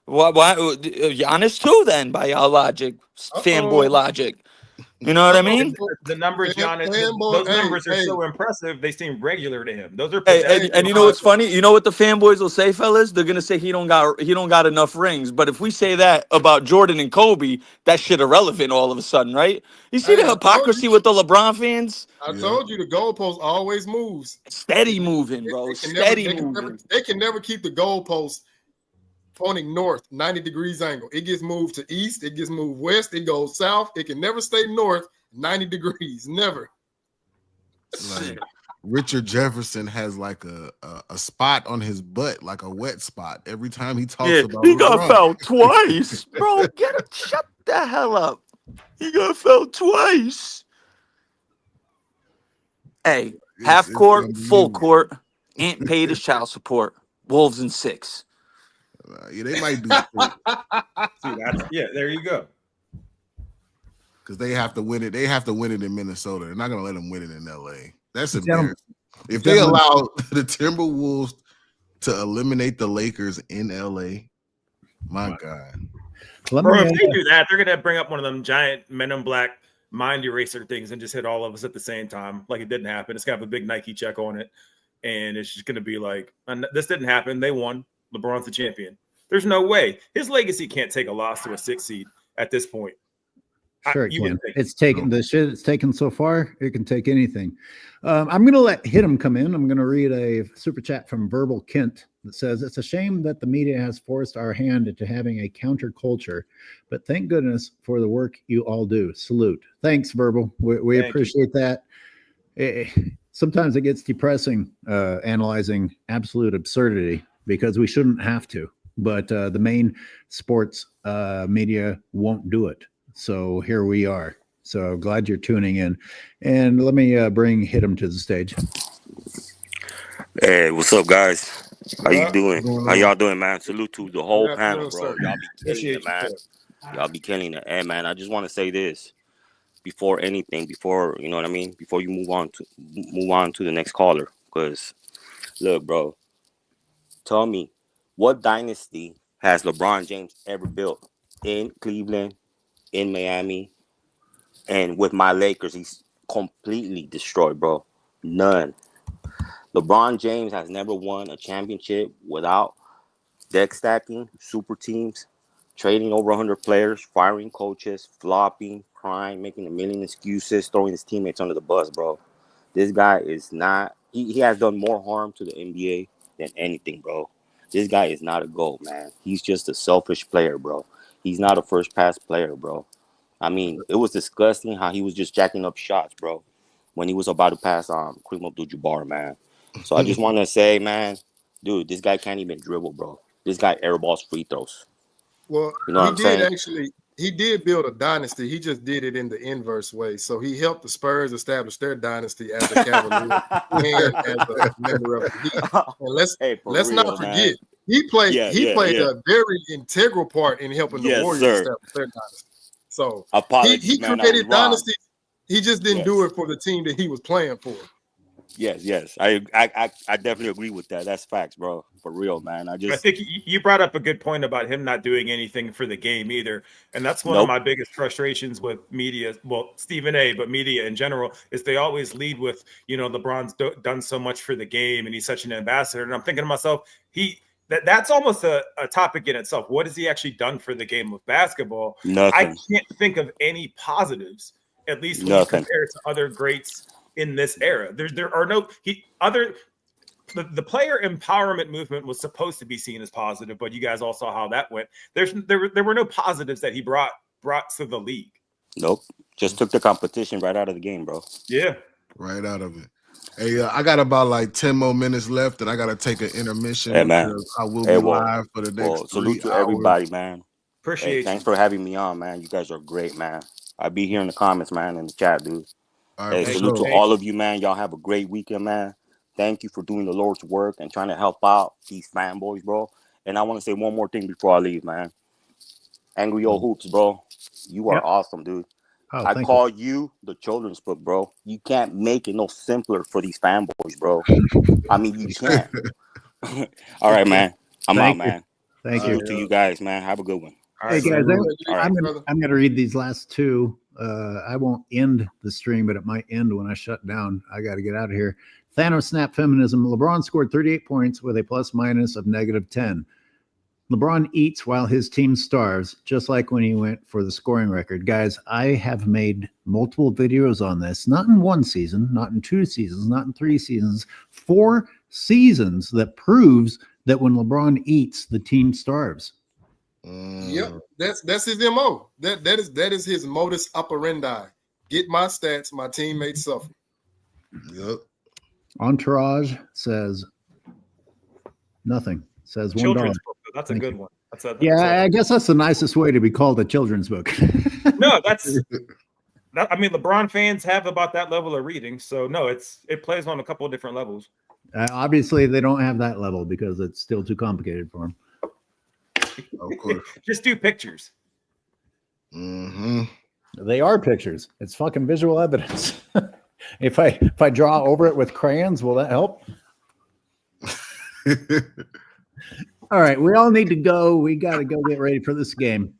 why Giannis too then by y'all logic, fanboy logic. You know what I mean? The numbers, Giannis, those numbers are so impressive. They seem regular to him. Those are And you know what's funny? You know what the fanboys will say, fellas? They're gonna say he don't got enough rings. But if we say that about Jordan and Kobe, that shit irrelevant all of a sudden, right? You see the hypocrisy with the LeBron fans? I told you the goalpost always moves. Steady moving, bro. Steady moving. They can never keep the goalpost pointing north, 90 degrees angle. It gets moved to east, it gets moved west, it goes south. It can never stay north, 90 degrees. Never. Like, Richard Jefferson has like a spot on his butt, like a wet spot, every time he talks about he got LeBron. fouled twice. Bro, shut the hell up. He got fouled twice. Hey, half court, full court, ain't paid his child support. Wolves in 6. Yeah, they might do there you go. because they have to win it. They have to win it in Minnesota. They're not going to let them win it in LA. That's embarrassing. If they allow the Timberwolves to eliminate the Lakers in LA, my God. Bro, if they do that, they're gonna bring up one of them giant Men in Black mind eraser things and just hit all of us at the same time, like it didn't happen. It's got a big Nike check on it, and it's just gonna be like, this didn't happen. They won. LeBron's the champion. There's no way his legacy can't take a loss to a 6 seed at this point. Sure, it can. It's taken the shit it's taken so far. It can take anything. I'm going to let Hit 'em come in. I'm going to read a super chat from Verbal Kent that says, "It's a shame that the media has forced our hand into having a counterculture, but thank goodness for the work you all do. Salute." Thanks, Verbal. We appreciate that. Sometimes it gets depressing analyzing absolute absurdity because we shouldn't have to, but the main sports media won't do it. So here we are. So glad you're tuning in. And let me bring Hit 'em to the stage. Hey, what's up, guys? How you doing? How y'all doing, man? Salute to the whole panel, bro. Y'all be killing it, man. Y'all be killing it. Hey, man, I just want to say this before anything, before, you know what I mean? Before you move on to the next caller. Because, look, bro, tell me, what dynasty has LeBron James ever built in Cleveland, in Miami, and with my Lakers? He's completely destroyed, bro. None. LeBron James has never won a championship without deck stacking, super teams, trading over 100 players, firing coaches, flopping, crying, making a million excuses, throwing his teammates under the bus, bro. This guy is not, he has done more harm to the NBA than anything, bro. This guy is not a GOAT, man. He's just a selfish player, bro. He's not a first pass player, bro. I mean, it was disgusting how he was just jacking up shots, bro, when he was about to pass Kareem Abdul-Jabbar, man. So I just want to say, man, dude, this guy can't even dribble, bro. This guy airballs free throws. Well, you know what I'm saying? He did build a dynasty. He just did it in the inverse way. So he helped the Spurs establish their dynasty as a Cavalier and as a member of the Heat. And let's not forget, he played Yeah, he yeah, played yeah. a very integral part in helping the Yes, Warriors sir. establish their dynasty. So Apologies, he man. I was created wrong. dynasty. He just didn't do Yes. it for the team that he was playing for. Yes. I definitely agree with that. That's facts, bro. For real, man. I think you brought up a good point about him not doing anything for the game either. And that's one of my biggest frustrations with media. Well, Stephen A., but media in general, is they always lead with, LeBron's done so much for the game and he's such an ambassador. And I'm thinking to myself, that's almost a topic in itself. What has he actually done for the game of basketball? Nothing. I can't think of any positives, at least when Nothing. you compare it to other greats in this era. There are no the player empowerment movement was supposed to be seen as positive, but you guys all saw how that went. There were no positives that he brought to the league. Nope. Just took the competition right out of the game, bro. Yeah. Right out of it. Hey, I got about like 10 more minutes left, and I got to take an intermission. Hey, man. I will be live for the next 3 salute to hours. everybody, man. Appreciate you. Thanks for having me on, man. You guys are great, man. I'll be here in the comments, man, in the chat, dude. All right, salute to all of you, man. Y'all have a great weekend, man. Thank you for doing the Lord's work and trying to help out these fanboys, bro. And I want to say one more thing before I leave, man. Angry Old Hoops, bro. You are awesome, dude. Oh, I call you the children's book, bro. You can't make it no simpler for these fanboys, bro. I mean, you can't. All right, man. I'm out, man. Thank Salute to you guys, man. Have a good one. Hey guys, I'm brother. going to read these last two. I won't end the stream, but it might end when I shut down. I got to get out of here. Thanos Snap Feminism. LeBron scored 38 points with a plus minus of -10. LeBron eats while his team starves, just like when he went for the scoring record. Guys, I have made multiple videos on this, not in one season, not in 2 seasons, not in 3 seasons, 4 seasons that proves that when LeBron eats, the team starves. Yep, that's his MO. That is his modus operandi. Get my stats, my teammates suffer. Yep. Entourage says nothing. Says $1. Children's book. That's a good one. I guess that's the nicest way to be called a children's book. No, I mean, LeBron fans have about that level of reading. So no, it plays on a couple of different levels. Obviously, they don't have that level because it's still too complicated for them. Of course. Just do pictures. Mm-hmm. They are pictures. It's fucking visual evidence. If I draw over it with crayons, will that help? All right, we all need to go. We got to go get ready for this game.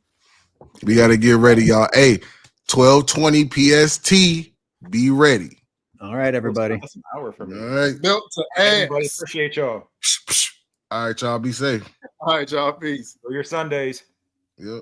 We got to get ready, y'all. Hey, 12:20 PST. Be ready. All right, everybody. That's an hour for me. All right. Built to Everybody, ass. appreciate y'all. All right, y'all. Be safe. All right, y'all. Peace. For your Sundays. Yep.